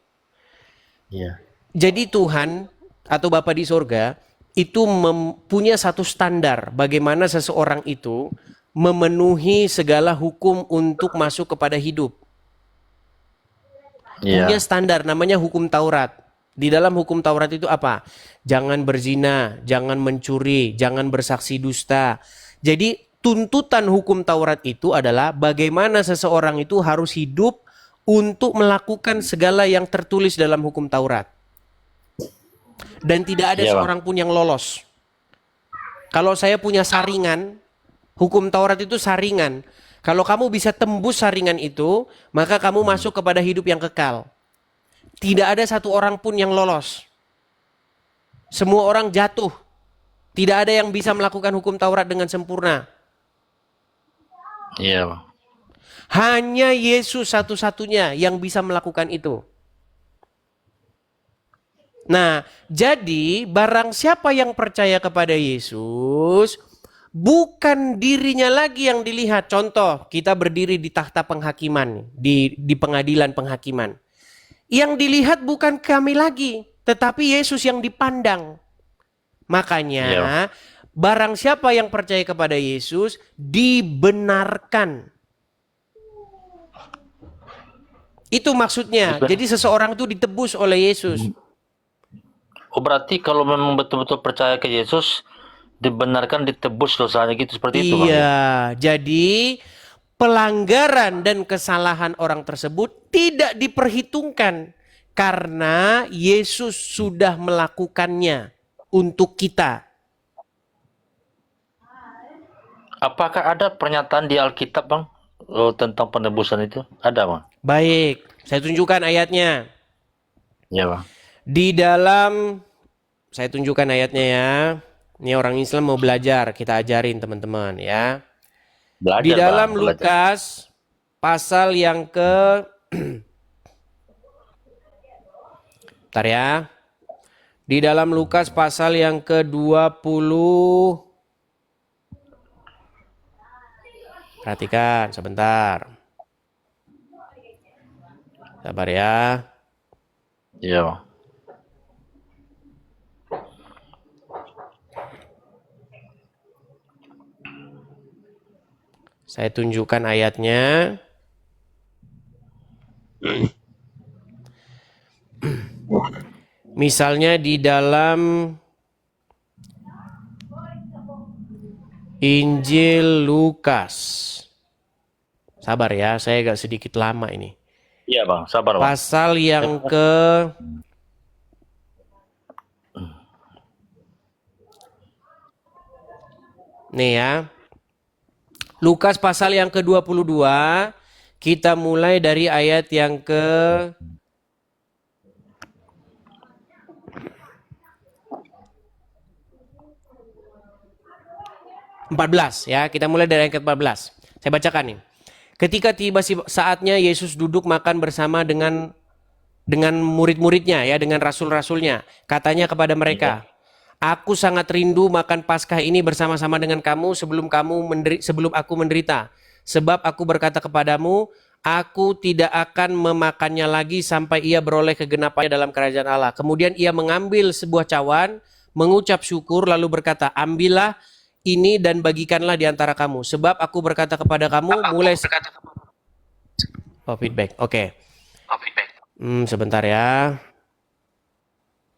Iya. Jadi Tuhan atau Bapa di sorga itu mempunyai satu standar bagaimana seseorang itu memenuhi segala hukum untuk masuk kepada hidup. Iya. Punya standar namanya hukum Taurat. Di dalam hukum Taurat itu apa? Jangan berzina, jangan mencuri, jangan bersaksi dusta. Jadi tuntutan hukum Taurat itu adalah bagaimana seseorang itu harus hidup untuk melakukan segala yang tertulis dalam hukum Taurat. Dan tidak ada Iya, Bang. seorang pun yang lolos. Kalau saya punya saringan, hukum Taurat itu saringan. Kalau kamu bisa tembus saringan itu, maka kamu masuk kepada hidup yang kekal. Tidak ada satu orang pun yang lolos. Semua orang jatuh. Tidak ada yang bisa melakukan hukum Taurat dengan sempurna. Iya, Bang. Hanya Yesus satu-satunya yang bisa melakukan itu. Nah, jadi barang siapa yang percaya kepada Yesus, bukan dirinya lagi yang dilihat. Contoh, kita berdiri di takhta penghakiman, di pengadilan penghakiman. Yang dilihat bukan kami lagi, tetapi Yesus yang dipandang. Makanya, Iya. barang siapa yang percaya kepada Yesus, dibenarkan. Itu maksudnya. Jadi seseorang itu ditebus oleh Yesus. Oh, berarti kalau memang betul-betul percaya ke Yesus, dibenarkan ditebus dosanya gitu, seperti itu, Bang? Iya, jadi pelanggaran dan kesalahan orang tersebut tidak diperhitungkan karena Yesus sudah melakukannya untuk kita. Apakah ada pernyataan di Alkitab, Bang, tentang penebusan itu? Ada, Bang? Baik, saya tunjukkan ayatnya. Iya, Bang. Di dalam, saya tunjukkan ayatnya ya. Ini orang Islam mau belajar, kita ajarin teman-teman ya. Belajar, Di dalam Bang, belajar. Lukas pasal yang ke Bentar ya. Di dalam Lukas pasal yang ke-20. Perhatikan sebentar. Sabar ya. Iya, Bang. Saya tunjukkan ayatnya. Misalnya di dalam Injil Lukas. Sabar ya, saya agak sedikit lama ini. Iya, Bang. Sabar, Bang. Pasal yang ke Nih ya. Lukas pasal yang ke-22, kita mulai dari ayat yang ke 14 ya. Kita mulai dari ayat ke-14. Saya bacakan nih. Ketika tiba saatnya Yesus duduk makan bersama dengan murid-muridnya ya, dengan rasul-rasulnya. Katanya kepada mereka, "Aku sangat rindu makan Paskah ini bersama-sama dengan kamu sebelum aku menderita. Sebab aku berkata kepadamu, aku tidak akan memakannya lagi sampai ia beroleh kegenapannya dalam kerajaan Allah." Kemudian ia mengambil sebuah cawan, mengucap syukur lalu berkata, "Ambillah ini dan bagikanlah di antara kamu. Sebab aku berkata kepada kamu mulai feedback. Oke. Sebentar ya.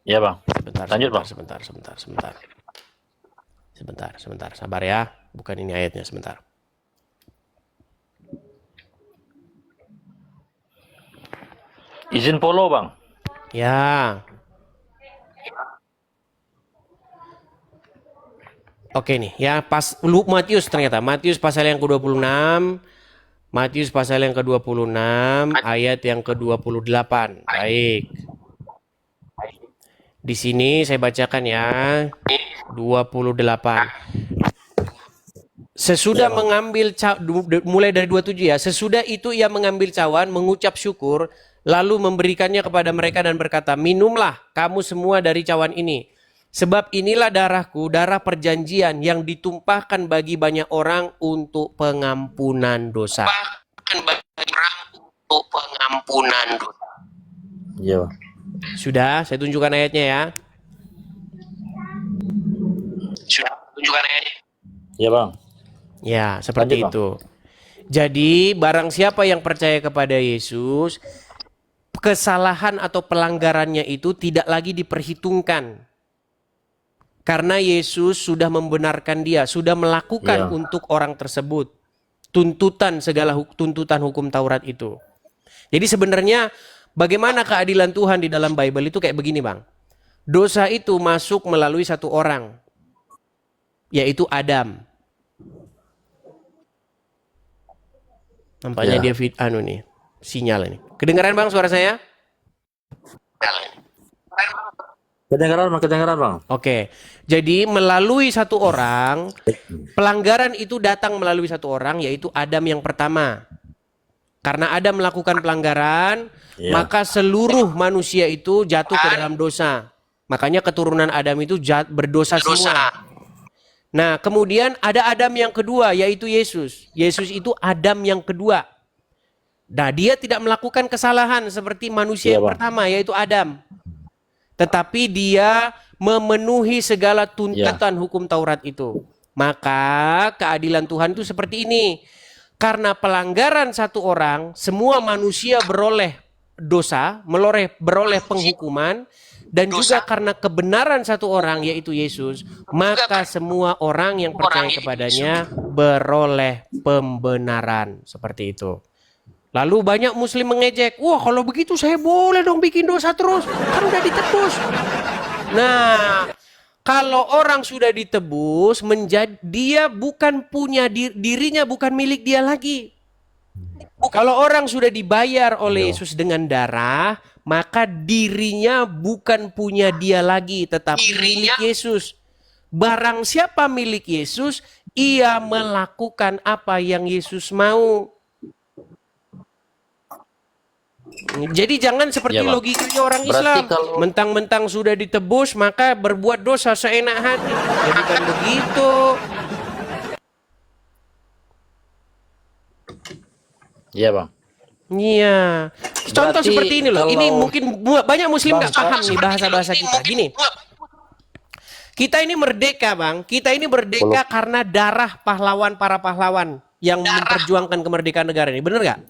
Iya, Bang. Sebentar. Lanjut, Bang. Sebentar. Sabar ya. Bukan ini ayatnya, sebentar. Izin follow, Bang. Ya. Oke nih, ya Matius ternyata. Matius pasal yang ke-26. Matius pasal yang ke-26 ayat yang ke-28. Baik. Di sini saya bacakan ya. 28. Sesudah mengambil mulai dari 27 ya. Sesudah itu ia mengambil cawan, mengucap syukur, lalu memberikannya kepada mereka dan berkata, "Minumlah kamu semua dari cawan ini. Sebab inilah darahku, darah perjanjian yang ditumpahkan bagi banyak orang untuk pengampunan dosa." bagi orang untuk pengampunan dosa. Iya. Sudah, saya tunjukkan ayatnya ya. Sudah, tunjukkan ayatnya. Iya bang. Ya, seperti Lanjut, Bang. itu. Jadi, barang siapa yang percaya kepada Yesus, kesalahan atau pelanggarannya itu tidak lagi diperhitungkan. Karena Yesus sudah membenarkan dia, sudah melakukan Iya. untuk orang tersebut tuntutan tuntutan hukum Taurat itu. Jadi sebenarnya bagaimana keadilan Tuhan di dalam Bible itu kayak begini, Bang. Dosa itu masuk melalui satu orang, yaitu Adam. Nampaknya Ya. dia sinyal ini. Kedengaran Bang suara saya? Kedengaran bang. Oke. Jadi melalui satu orang, pelanggaran itu datang melalui satu orang, yaitu Adam yang pertama. Karena Adam melakukan pelanggaran, Iya. maka seluruh manusia itu jatuh ke dalam dosa. Makanya keturunan Adam itu berdosa semua. Nah, kemudian ada Adam yang kedua, yaitu Yesus. Yesus itu Adam yang kedua. Nah, dia tidak melakukan kesalahan seperti manusia Iya, yang Bang. pertama, yaitu Adam. Tetapi dia memenuhi segala tuntutan hukum Taurat itu. Maka keadilan Tuhan itu seperti ini. Karena pelanggaran satu orang, semua manusia beroleh dosa, beroleh penghukuman. Dan juga karena kebenaran satu orang, yaitu Yesus, maka semua orang yang percaya kepadanya beroleh pembenaran. Seperti itu. Lalu banyak muslim mengejek, wah kalau begitu saya boleh dong bikin dosa terus, kan udah ditebus. Nah, kalau orang sudah ditebus, dia bukan punya dirinya, bukan milik dia lagi. Kalau orang sudah dibayar oleh Yesus dengan darah, maka dirinya bukan punya dia lagi, tetapi milik Yesus. Barang siapa milik Yesus, ia melakukan apa yang Yesus mau. Jadi jangan seperti Ya, Bang. logikanya orang Berarti Islam. kalau- Mentang-mentang sudah ditebus, maka berbuat dosa seenak hati. Ya bukan begitu. Iya bang. Iya. Contoh Berarti seperti ini loh. Ini kalau- mungkin banyak muslim nggak paham nih bahasa-bahasa kita. Gini. Kita ini merdeka, Bang. Kita ini merdeka karena darah para pahlawan yang memperjuangkan kemerdekaan negara ini. Bener nggak?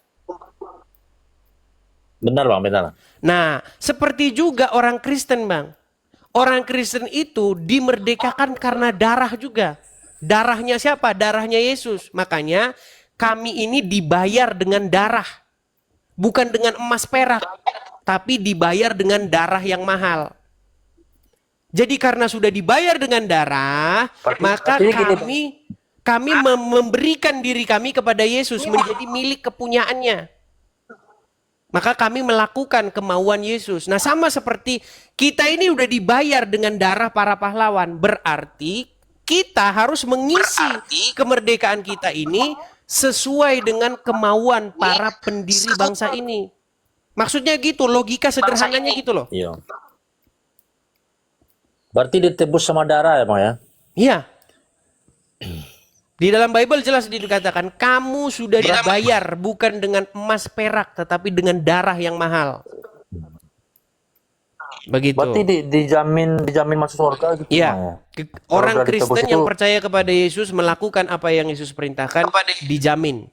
Benar bang, benar. Nah, seperti juga orang Kristen, Bang. Orang Kristen itu dimerdekakan karena darah juga. Darahnya siapa? Darahnya Yesus. Makanya kami ini dibayar dengan darah. Bukan dengan emas perak. Tapi dibayar dengan darah yang mahal. Jadi karena sudah dibayar dengan darah, maka kami memberikan diri kami kepada Yesus menjadi milik kepunyaannya. Maka kami melakukan kemauan Yesus. Nah, sama seperti kita ini udah dibayar dengan darah para pahlawan. Berarti kita harus mengisi kemerdekaan kita ini sesuai dengan kemauan para pendiri bangsa ini. Maksudnya gitu, logika sederhananya gitu loh. Iya. Berarti ditebus sama darah ya bang ya? Iya. Di dalam Bible jelas dikatakan kamu sudah dibayar bukan dengan emas perak tetapi dengan darah yang mahal. Begitu. Berarti dijamin masuk surga gitu bang ya? Iya. Orang udah ditebus Kristen itu- yang percaya kepada Yesus melakukan apa yang Yesus perintahkan dijamin.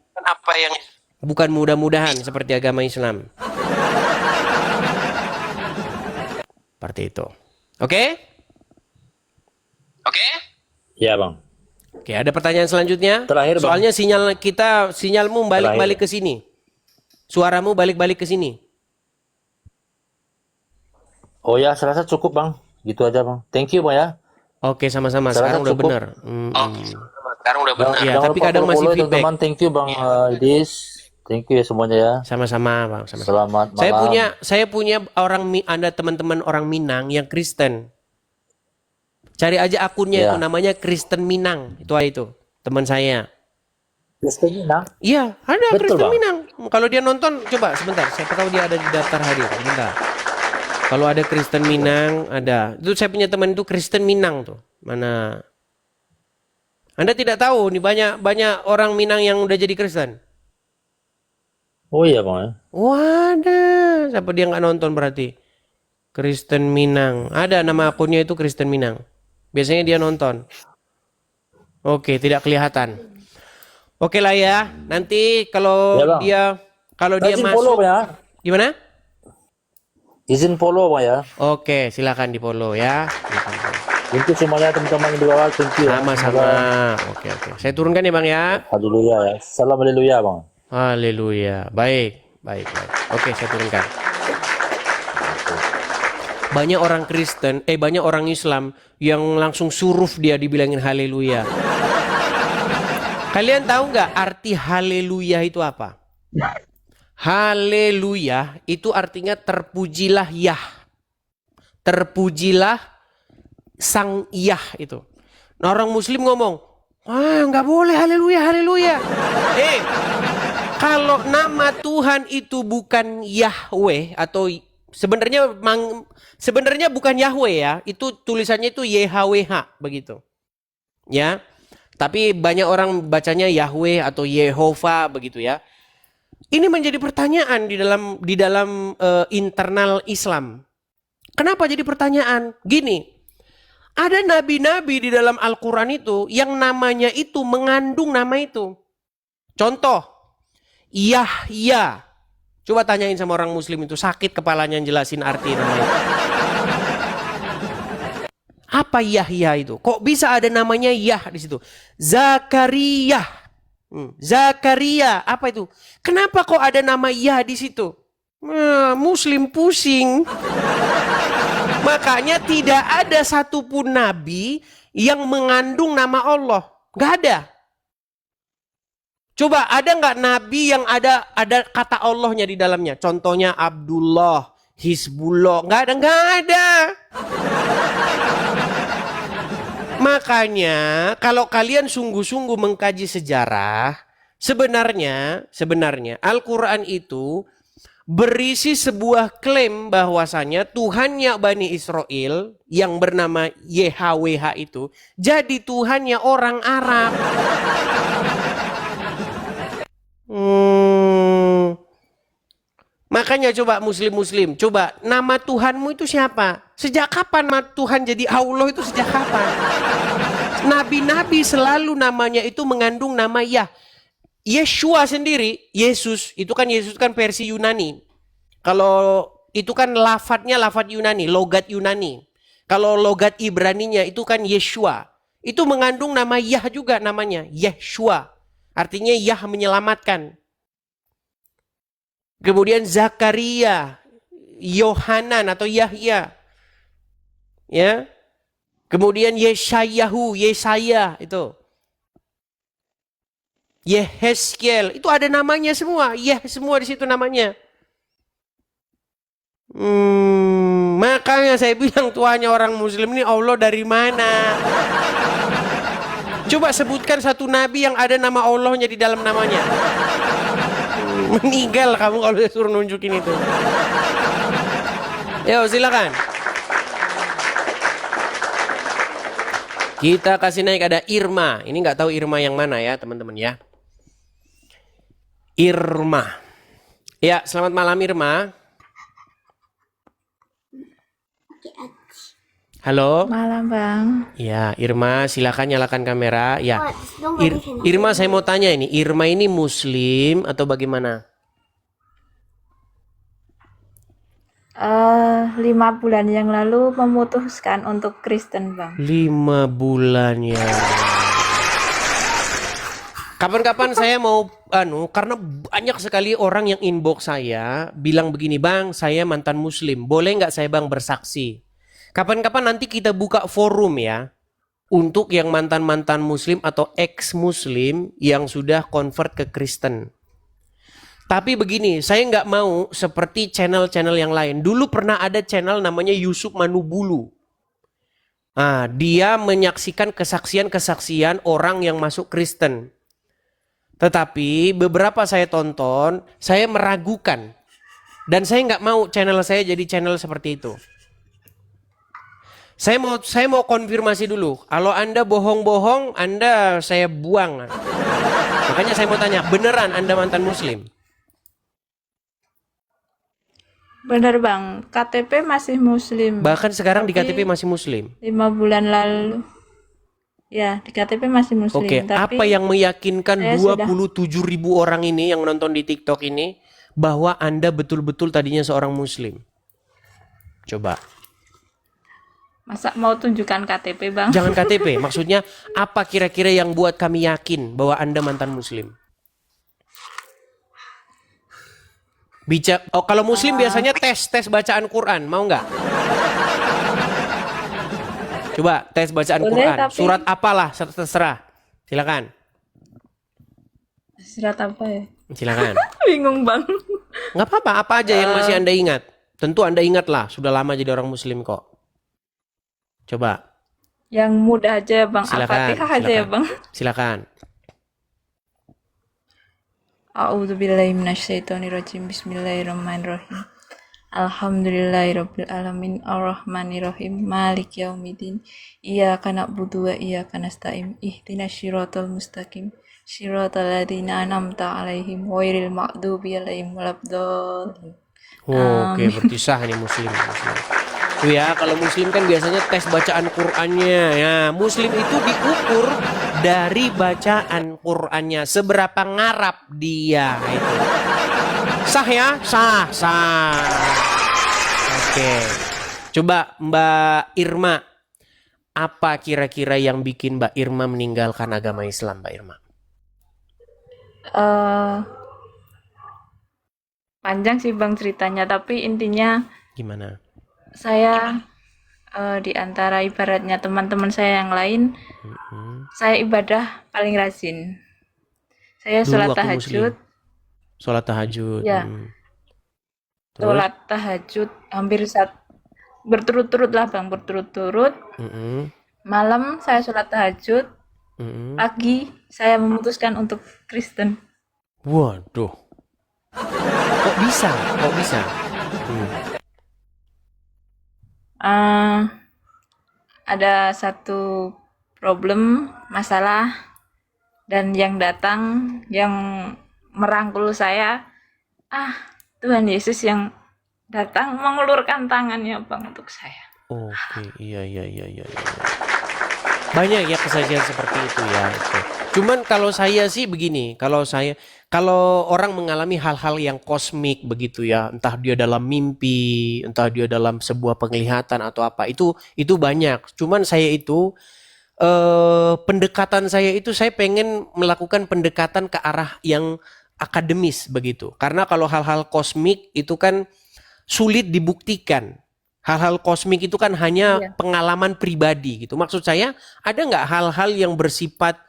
Bukan mudah-mudahan seperti agama Islam. Seperti itu. Oke? Iya bang. Oke, ada pertanyaan selanjutnya? Terakhir, Bang. Soalnya sinyalmu balik-balik ke sini. Suaramu balik-balik ke sini. Oh ya, saya rasa cukup bang. Gitu aja bang. Thank you bang ya. Oke, sama-sama. Saya Sekarang rasa udah cukup. benar. Sekarang udah benar. Iya, Jangan tapi lupa kadang masih follow ya, feedback. teman-teman. Thank you bang Idis. Thank you ya semuanya ya. Sama-sama, Bang. Sama-sama. Selamat malam. Saya punya Anda teman-teman orang Minang yang Kristen. Cari aja akunnya Ya. itu namanya Kristen Minang. Itu teman saya. Kristen Minang. Iya, ada Betul, Kristen Bang. Minang. Kalau dia nonton, coba sebentar. Siapa tahu dia ada di daftar hadir. Sebentar. Kalau ada Kristen Minang, ada. Itu saya punya teman itu Kristen Minang tuh. Mana? Anda tidak tahu nih banyak orang Minang yang udah jadi Kristen. Oh iya bang ya. Wadah, siapa dia nggak nonton berarti? Kristen Minang. Ada nama akunnya itu Kristen Minang. Biasanya dia nonton. Oke, tidak kelihatan. Oke lah ya. Nanti kalau Ya, Bang. kalau dia Izin follow masuk bang ya. gimana? Izin follow bang ya. Oke, silakan di follow ya. Untuk semuanya teman-teman di bawah, thank you. Sama-sama. Oke. Saya turunkan ya Bang ya. Haleluya ya. Salam haleluya bang. Haleluya. Baik. Oke, saya turunkan. Banyak orang Kristen, banyak orang Islam yang langsung suruf dia dibilangin haleluya. Kalian tahu nggak arti haleluya itu apa? Haleluya itu artinya terpujilah Yah. Terpujilah Sang Yah itu. Nah, orang Muslim ngomong, wah nggak boleh haleluya. Kalau nama Tuhan itu bukan Yahweh atau sebenarnya bukan Yahweh ya, itu tulisannya itu YHWH begitu. Ya. Tapi banyak orang bacanya Yahweh atau Yehova begitu ya. Ini menjadi pertanyaan di dalam internal Islam. Kenapa jadi pertanyaan? Gini, ada nabi-nabi di dalam Al-Quran itu yang namanya itu mengandung nama itu. Contoh, Yahya. Coba tanyain sama orang Muslim itu, sakit kepalanya jelasin arti namanya. Apa Yahya itu? Kok bisa ada namanya Yah di situ? Zakaria. Zakaria, apa itu? Kenapa kok ada nama Yah di situ? Muslim pusing. Makanya tidak ada satupun nabi yang mengandung nama Allah. Gak ada. Coba ada nggak nabi yang ada kata Allahnya di dalamnya? Contohnya Abdullah, Hizbullah, nggak ada. Makanya kalau kalian sungguh-sungguh mengkaji sejarah, sebenarnya Al-Quran itu berisi sebuah klaim bahwasanya Tuhannya Bani Israel yang bernama YHWH itu jadi Tuhannya orang Arab. Makanya coba muslim, coba nama Tuhanmu itu siapa? Sejak kapan Tuhan jadi Allah itu sejak kapan? Nabi-nabi selalu namanya itu mengandung nama Yah. Yeshua sendiri, Yesus kan versi Yunani. Kalau itu kan lafat Yunani, logat Yunani. Kalau logat Ibraninya itu kan Yeshua. Itu mengandung nama Yah juga namanya, Yeshua. Artinya Yah menyelamatkan. Kemudian Zakaria, Yohanan atau Yahya. Ya. Kemudian Yesaya itu. Yehezkiel, itu ada namanya semua. Semua di situ namanya. Makanya saya bilang tuanya orang Muslim ini Allah dari mana? Coba sebutkan satu nabi yang ada nama Allahnya di dalam namanya. Meninggal kamu kalau disuruh nunjukin itu. Yo silakan. Kita kasih naik ada Irma. Ini nggak tahu Irma yang mana ya teman-teman ya. Irma. Ya selamat malam Irma. Halo. Malam Bang. Ya, Irma, silakan nyalakan kamera. Ya, Irma, saya mau tanya ini, Irma ini Muslim atau bagaimana? 5 bulan yang lalu memutuskan untuk Kristen Bang. 5 bulan ya. Kapan-kapan saya mau, karena banyak sekali orang yang inbox saya bilang begini, Bang, saya mantan Muslim, boleh nggak saya Bang bersaksi? Kapan-kapan nanti kita buka forum ya untuk yang mantan-mantan Muslim atau ex-Muslim yang sudah convert ke Kristen. Tapi begini, saya nggak mau seperti channel-channel yang lain. Dulu pernah ada channel namanya Yusuf Manubulu. Nah, dia menyaksikan kesaksian-kesaksian orang yang masuk Kristen. Tetapi beberapa saya tonton, saya meragukan. Dan saya nggak mau channel saya jadi channel seperti itu. Saya mau konfirmasi dulu. Kalau Anda bohong-bohong, Anda saya buang. Makanya saya mau tanya, beneran Anda mantan Muslim? Benar Bang, KTP masih Muslim. Bahkan sekarang di Tapi KTP masih Muslim. 5 bulan lalu, ya di KTP masih Muslim. Oke, Tapi apa yang meyakinkan saya sudah 27.000 orang ini yang nonton di TikTok ini bahwa Anda betul-betul tadinya seorang Muslim? Coba. masa mau tunjukkan KTP Bang? Jangan KTP, maksudnya apa kira-kira yang buat kami yakin bahwa Anda mantan Muslim? Kalau Muslim biasanya tes bacaan Quran, mau nggak? Coba tes bacaan Boleh, Quran, tapi surat apalah terserah, silakan, surat apa ya? silakan. Bingung Bang. Nggak apa-apa, apa aja yang masih Anda ingat. Tentu Anda ingat lah, sudah lama jadi orang Muslim kok. Coba, Yang mudah aja Bang, silakan, Al-Fatihah aja ya Bang. silakan. A'udzubillahi minasyaitonirrajim. Bismillahirrahmanirrahim. Alhamdulillahirabbil alamin arrahmanirrahim maliki yaumiddin. Iyyaka na'budu wa iyyaka nasta'in. Ihdinas siratal mustaqim. Shiratal ladzina an'amta 'alaihim ghairil maghdubi 'alaihim waladdallin. Oke, berarti sah nih Muslim. Tuh ya, kalau Muslim kan biasanya tes bacaan Qur'annya. Ya, Muslim itu diukur dari bacaan Qur'annya. Seberapa ngarap dia itu. Sah ya? Sah, sah. Oke. Coba Mbak Irma. Apa kira-kira yang bikin Mbak Irma meninggalkan agama Islam, Mbak Irma? Eh, Panjang sih Bang ceritanya, tapi intinya Gimana? saya di antara ibaratnya teman-teman saya yang lain, saya ibadah paling rajin. Saya Dulu sholat waktu tahajud, Sholat tahajud. ya, Terus? sholat tahajud hampir berturut-turut lah Bang, berturut-turut. Mm-mm. Malam saya sholat tahajud, Mm-mm. pagi saya memutuskan untuk Kristen. Waduh. Kok bisa? Kok bisa? Ada satu masalah, dan yang datang, yang merangkul saya, Tuhan Yesus yang datang mengulurkan tangannya Bang untuk saya. Oke, iya. Banyak ya kejadian seperti itu ya. Oke. Cuman kalau saya sih begini, kalau orang mengalami hal-hal yang kosmik begitu ya, entah dia dalam mimpi, entah dia dalam sebuah penglihatan atau apa, itu banyak. Cuman saya itu pendekatan saya itu saya pengen melakukan pendekatan ke arah yang akademis begitu. Karena kalau hal-hal kosmik itu kan sulit dibuktikan. Hal-hal kosmik itu kan hanya pengalaman pribadi gitu. Maksud saya, ada nggak hal-hal yang bersifat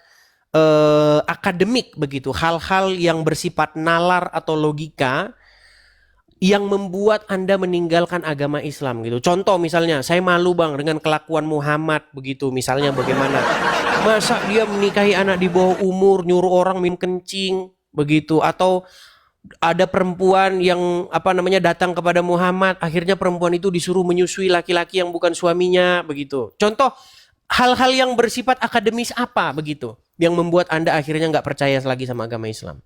akademik begitu, hal-hal yang bersifat nalar atau logika yang membuat Anda meninggalkan agama Islam gitu. Contoh misalnya, saya malu Bang dengan kelakuan Muhammad begitu. Misalnya bagaimana? Masa dia menikahi anak di bawah umur, nyuruh orang minum kencing begitu, atau ada perempuan yang datang kepada Muhammad, akhirnya perempuan itu disuruh menyusui laki-laki yang bukan suaminya begitu. Contoh hal-hal yang bersifat akademis apa begitu yang membuat Anda akhirnya nggak percaya lagi sama agama Islam?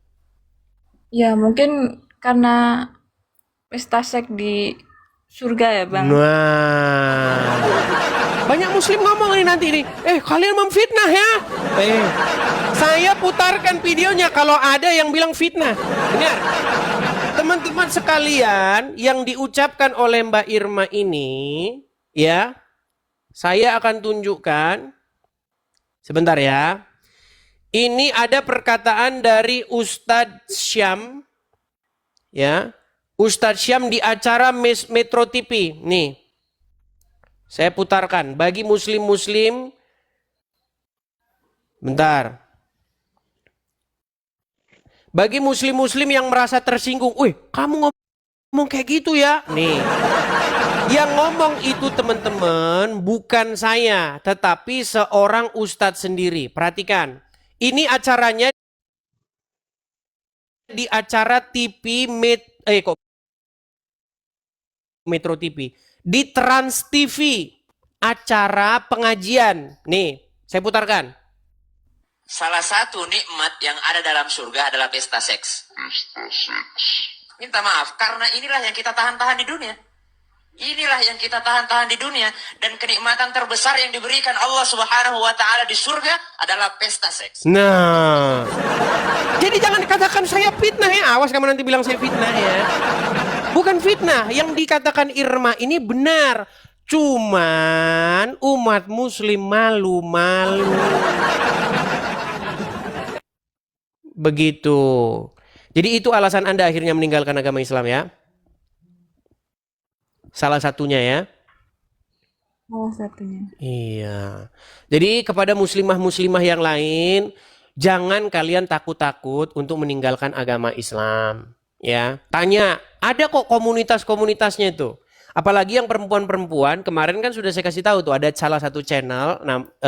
Ya mungkin karena pesta seks di surga ya Bang. Nah, banyak Muslim ngomong ini nanti nih, kalian memfitnah ya. Saya putarkan videonya kalau ada yang bilang fitnah. Benar. Teman-teman sekalian, yang diucapkan oleh Mbak Irma ini, ya, saya akan tunjukkan. Sebentar ya. Ini ada perkataan dari Ustadz Syam, ya, Ustadz Syam di acara Metro TV. Nih, saya putarkan bagi muslim-muslim. Bentar. Bagi muslim-muslim yang merasa tersinggung, kamu ngomong kayak gitu ya? Nih, yang ngomong itu teman-teman bukan saya, tetapi seorang ustadz sendiri. Perhatikan, ini acaranya di acara TV Metro TV, di Trans TV, acara pengajian. Nih, saya putarkan. Salah satu nikmat yang ada dalam surga adalah pesta seks. minta maaf, karena inilah yang kita tahan-tahan di dunia. Inilah yang kita tahan-tahan di dunia. Dan kenikmatan terbesar yang diberikan Allah Subhanahu wa Ta'ala di surga adalah pesta seks. Nah, jadi jangan katakan saya fitnah ya. Awas kamu nanti bilang saya fitnah ya. Bukan fitnah. Yang dikatakan Irma ini benar. Cuman umat muslim malu-malu. Begitu. Jadi itu alasan Anda akhirnya meninggalkan agama Islam ya? Salah satunya ya? Salah satunya. Iya. Jadi kepada muslimah-muslimah yang lain, jangan kalian takut-takut untuk meninggalkan agama Islam. Ya, tanya, ada kok komunitas-komunitasnya itu. Apalagi yang perempuan-perempuan, kemarin kan sudah saya kasih tahu tuh, ada salah satu channel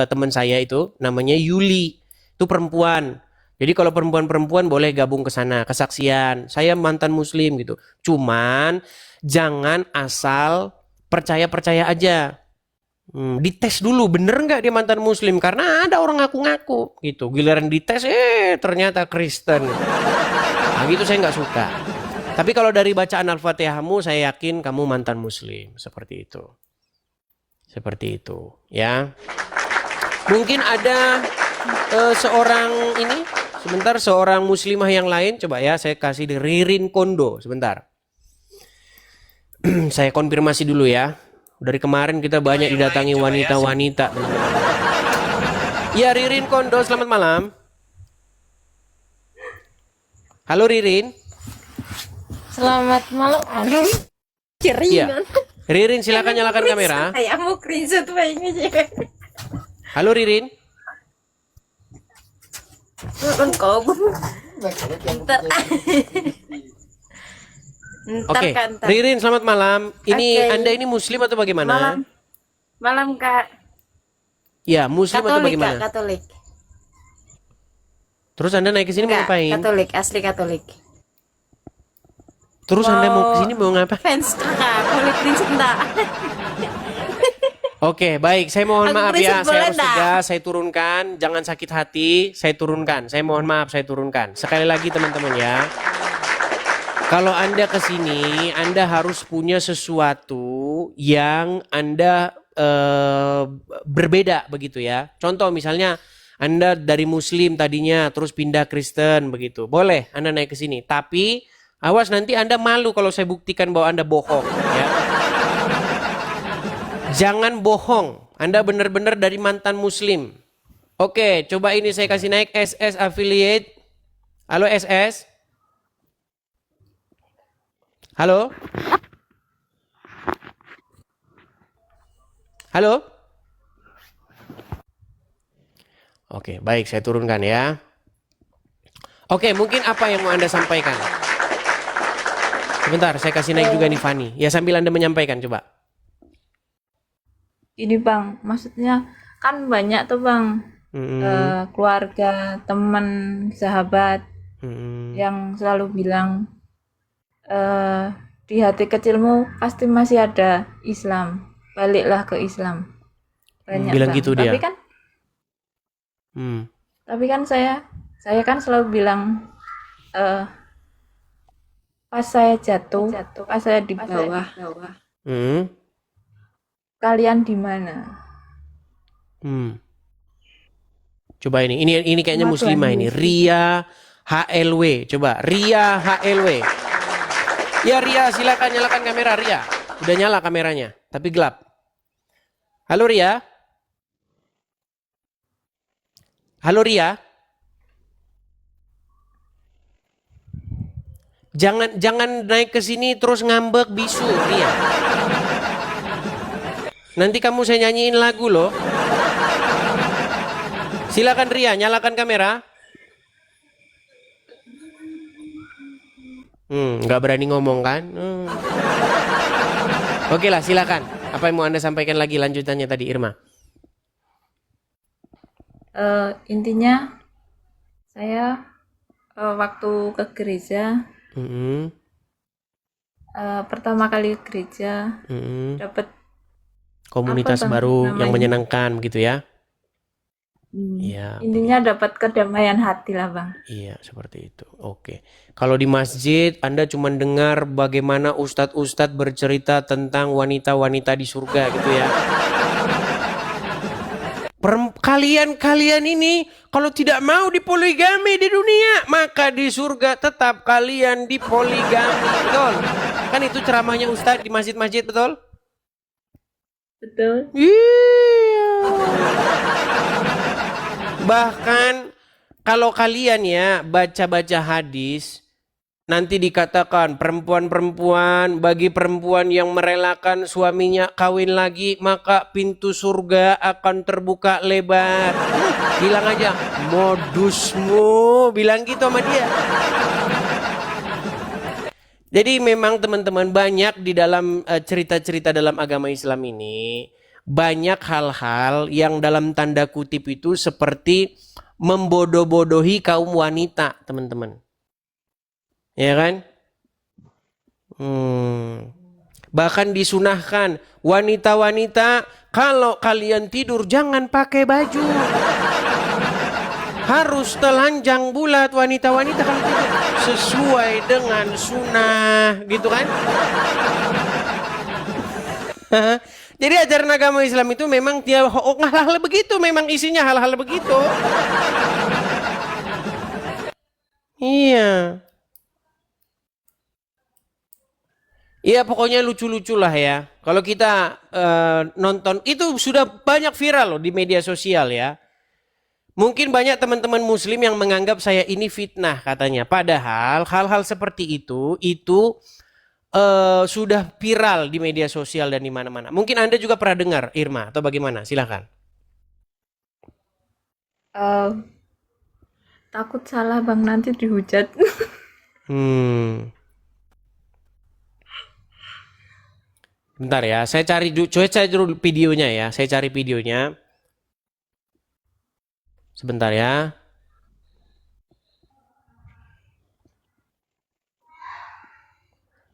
teman saya itu namanya Yuli. Itu perempuan. Jadi kalau perempuan-perempuan boleh gabung ke sana, kesaksian. Saya mantan muslim gitu. Cuman jangan asal percaya-percaya aja. Dites dulu bener nggak dia mantan muslim, karena ada orang ngaku-ngaku gitu. Giliran dites ternyata Kristen. Nah, gitu saya nggak suka. Tapi kalau dari bacaan Al-Fatihahmu saya yakin kamu mantan muslim, seperti itu. Seperti itu, ya. Mungkin ada seorang ini, sebentar, seorang muslimah yang lain, coba ya saya kasih di Ririn Kondo sebentar. Saya konfirmasi dulu ya. Dari kemarin kita banyak didatangi wanita-wanita. Ya, Ririn Kondo, selamat malam. Halo Ririn. Selamat malam. Aduh, Iya. Ririn, silakan nyalakan kamera. Saya mau screenshot ini aja. Halo Ririn. Kau ntar. Oke, Ririn, selamat malam. Ini Anda ini muslim atau bagaimana? Malam. Malam, Kak. Ya, muslim atau bagaimana? Kak, Katolik. Terus Anda naik ke sini mau ngapain? Katolik, asli Katolik. Terus Anda mau ke sini mau ngapain? Fans Kakak, kulit prinsip enggak? Oke, baik. Saya mohon Aku maaf prinsip ya. Saya boleh harus enggak? tegas, saya turunkan. Jangan sakit hati, saya turunkan. Saya mohon maaf, saya turunkan. Sekali lagi teman-teman ya. Kalau Anda ke sini, Anda harus punya sesuatu yang Anda berbeda begitu ya. Contoh misalnya Anda dari Muslim tadinya terus pindah Kristen begitu. Boleh Anda naik ke sini. Tapi awas nanti Anda malu kalau saya buktikan bahwa Anda bohong ya. Jangan bohong. Anda benar-benar dari mantan Muslim. Oke, coba ini saya kasih naik SS affiliate. Halo SS. Halo? Halo? Oke, baik, saya turunkan ya. Oke, mungkin apa yang mau Anda sampaikan? Sebentar, saya kasih naik juga nih Fani. Ya, sambil Anda menyampaikan, coba. Ini Bang, maksudnya kan banyak tuh Bang, keluarga, teman, sahabat yang selalu bilang di hati kecilmu pasti masih ada Islam, baliklah ke Islam. Banyak bilang Bang. gitu dia. Tapi kan saya kan selalu bilang pas saya jatuh, pas saya di bawah, kalian di mana? Coba ini kayaknya muslimah ini. Ria HLW. Coba Ria HLW. Ya Ria, silakan nyalakan kamera Ria. Udah nyala kameranya, tapi gelap. Halo Ria. Halo Ria. Jangan naik ke sini terus ngambek bisu Ria. Nanti kamu saya nyanyiin lagu loh. Silakan Ria, nyalakan kamera. Nggak berani ngomong kan? Oke lah, silakan. Apa yang mau Anda sampaikan lagi lanjutannya tadi, Irma? Intinya saya waktu ke gereja, pertama kali ke gereja dapat komunitas apa, Bang, baru yang namanya? menyenangkan gitu ya? Iya, Intinya dapat kedamaian hati lah Bang. iya seperti itu. Oke. Kalau di masjid Anda cuma dengar bagaimana ustadz-ustadz bercerita tentang wanita-wanita di surga gitu ya. Kalian ini kalau tidak mau dipoligami di dunia, maka di surga tetap kalian dipoligami. Betul? Kan itu ceramahnya ustadz di masjid-masjid, betul? Betul. Iya. Bahkan kalau kalian ya baca-baca hadis, nanti dikatakan bagi perempuan yang merelakan suaminya kawin lagi, maka pintu surga akan terbuka lebar. Bilang aja, modusmu, bilang gitu sama dia. Jadi memang teman-teman banyak di dalam cerita-cerita dalam agama Islam ini, banyak hal-hal yang dalam tanda kutip itu seperti membodoh-bodohi kaum wanita, teman-teman. Ya kan? Bahkan disunahkan, wanita-wanita kalau kalian tidur jangan pakai baju. Harus telanjang bulat wanita-wanita kalau tidur. Sesuai dengan sunnah, gitu kan? Jadi ajaran agama Islam itu memang hal-hal begitu, memang isinya hal-hal begitu. Iya. Iya pokoknya lucu-lucu lah ya. Kalau kita nonton, itu sudah banyak viral loh di media sosial ya. Mungkin banyak teman-teman muslim yang menganggap saya ini fitnah katanya. Padahal hal-hal seperti itu sudah viral di media sosial dan di mana-mana. Mungkin Anda juga pernah dengar, Irma, atau bagaimana? Silakan. Takut salah Bang, nanti dihujat. Bentar ya, saya cari dulu videonya ya. Saya cari videonya. Sebentar ya.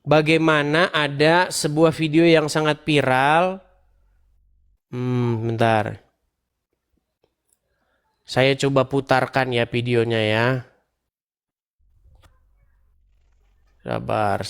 Bagaimana ada sebuah video yang sangat viral. Bentar. Saya coba putarkan ya videonya ya. Sabar.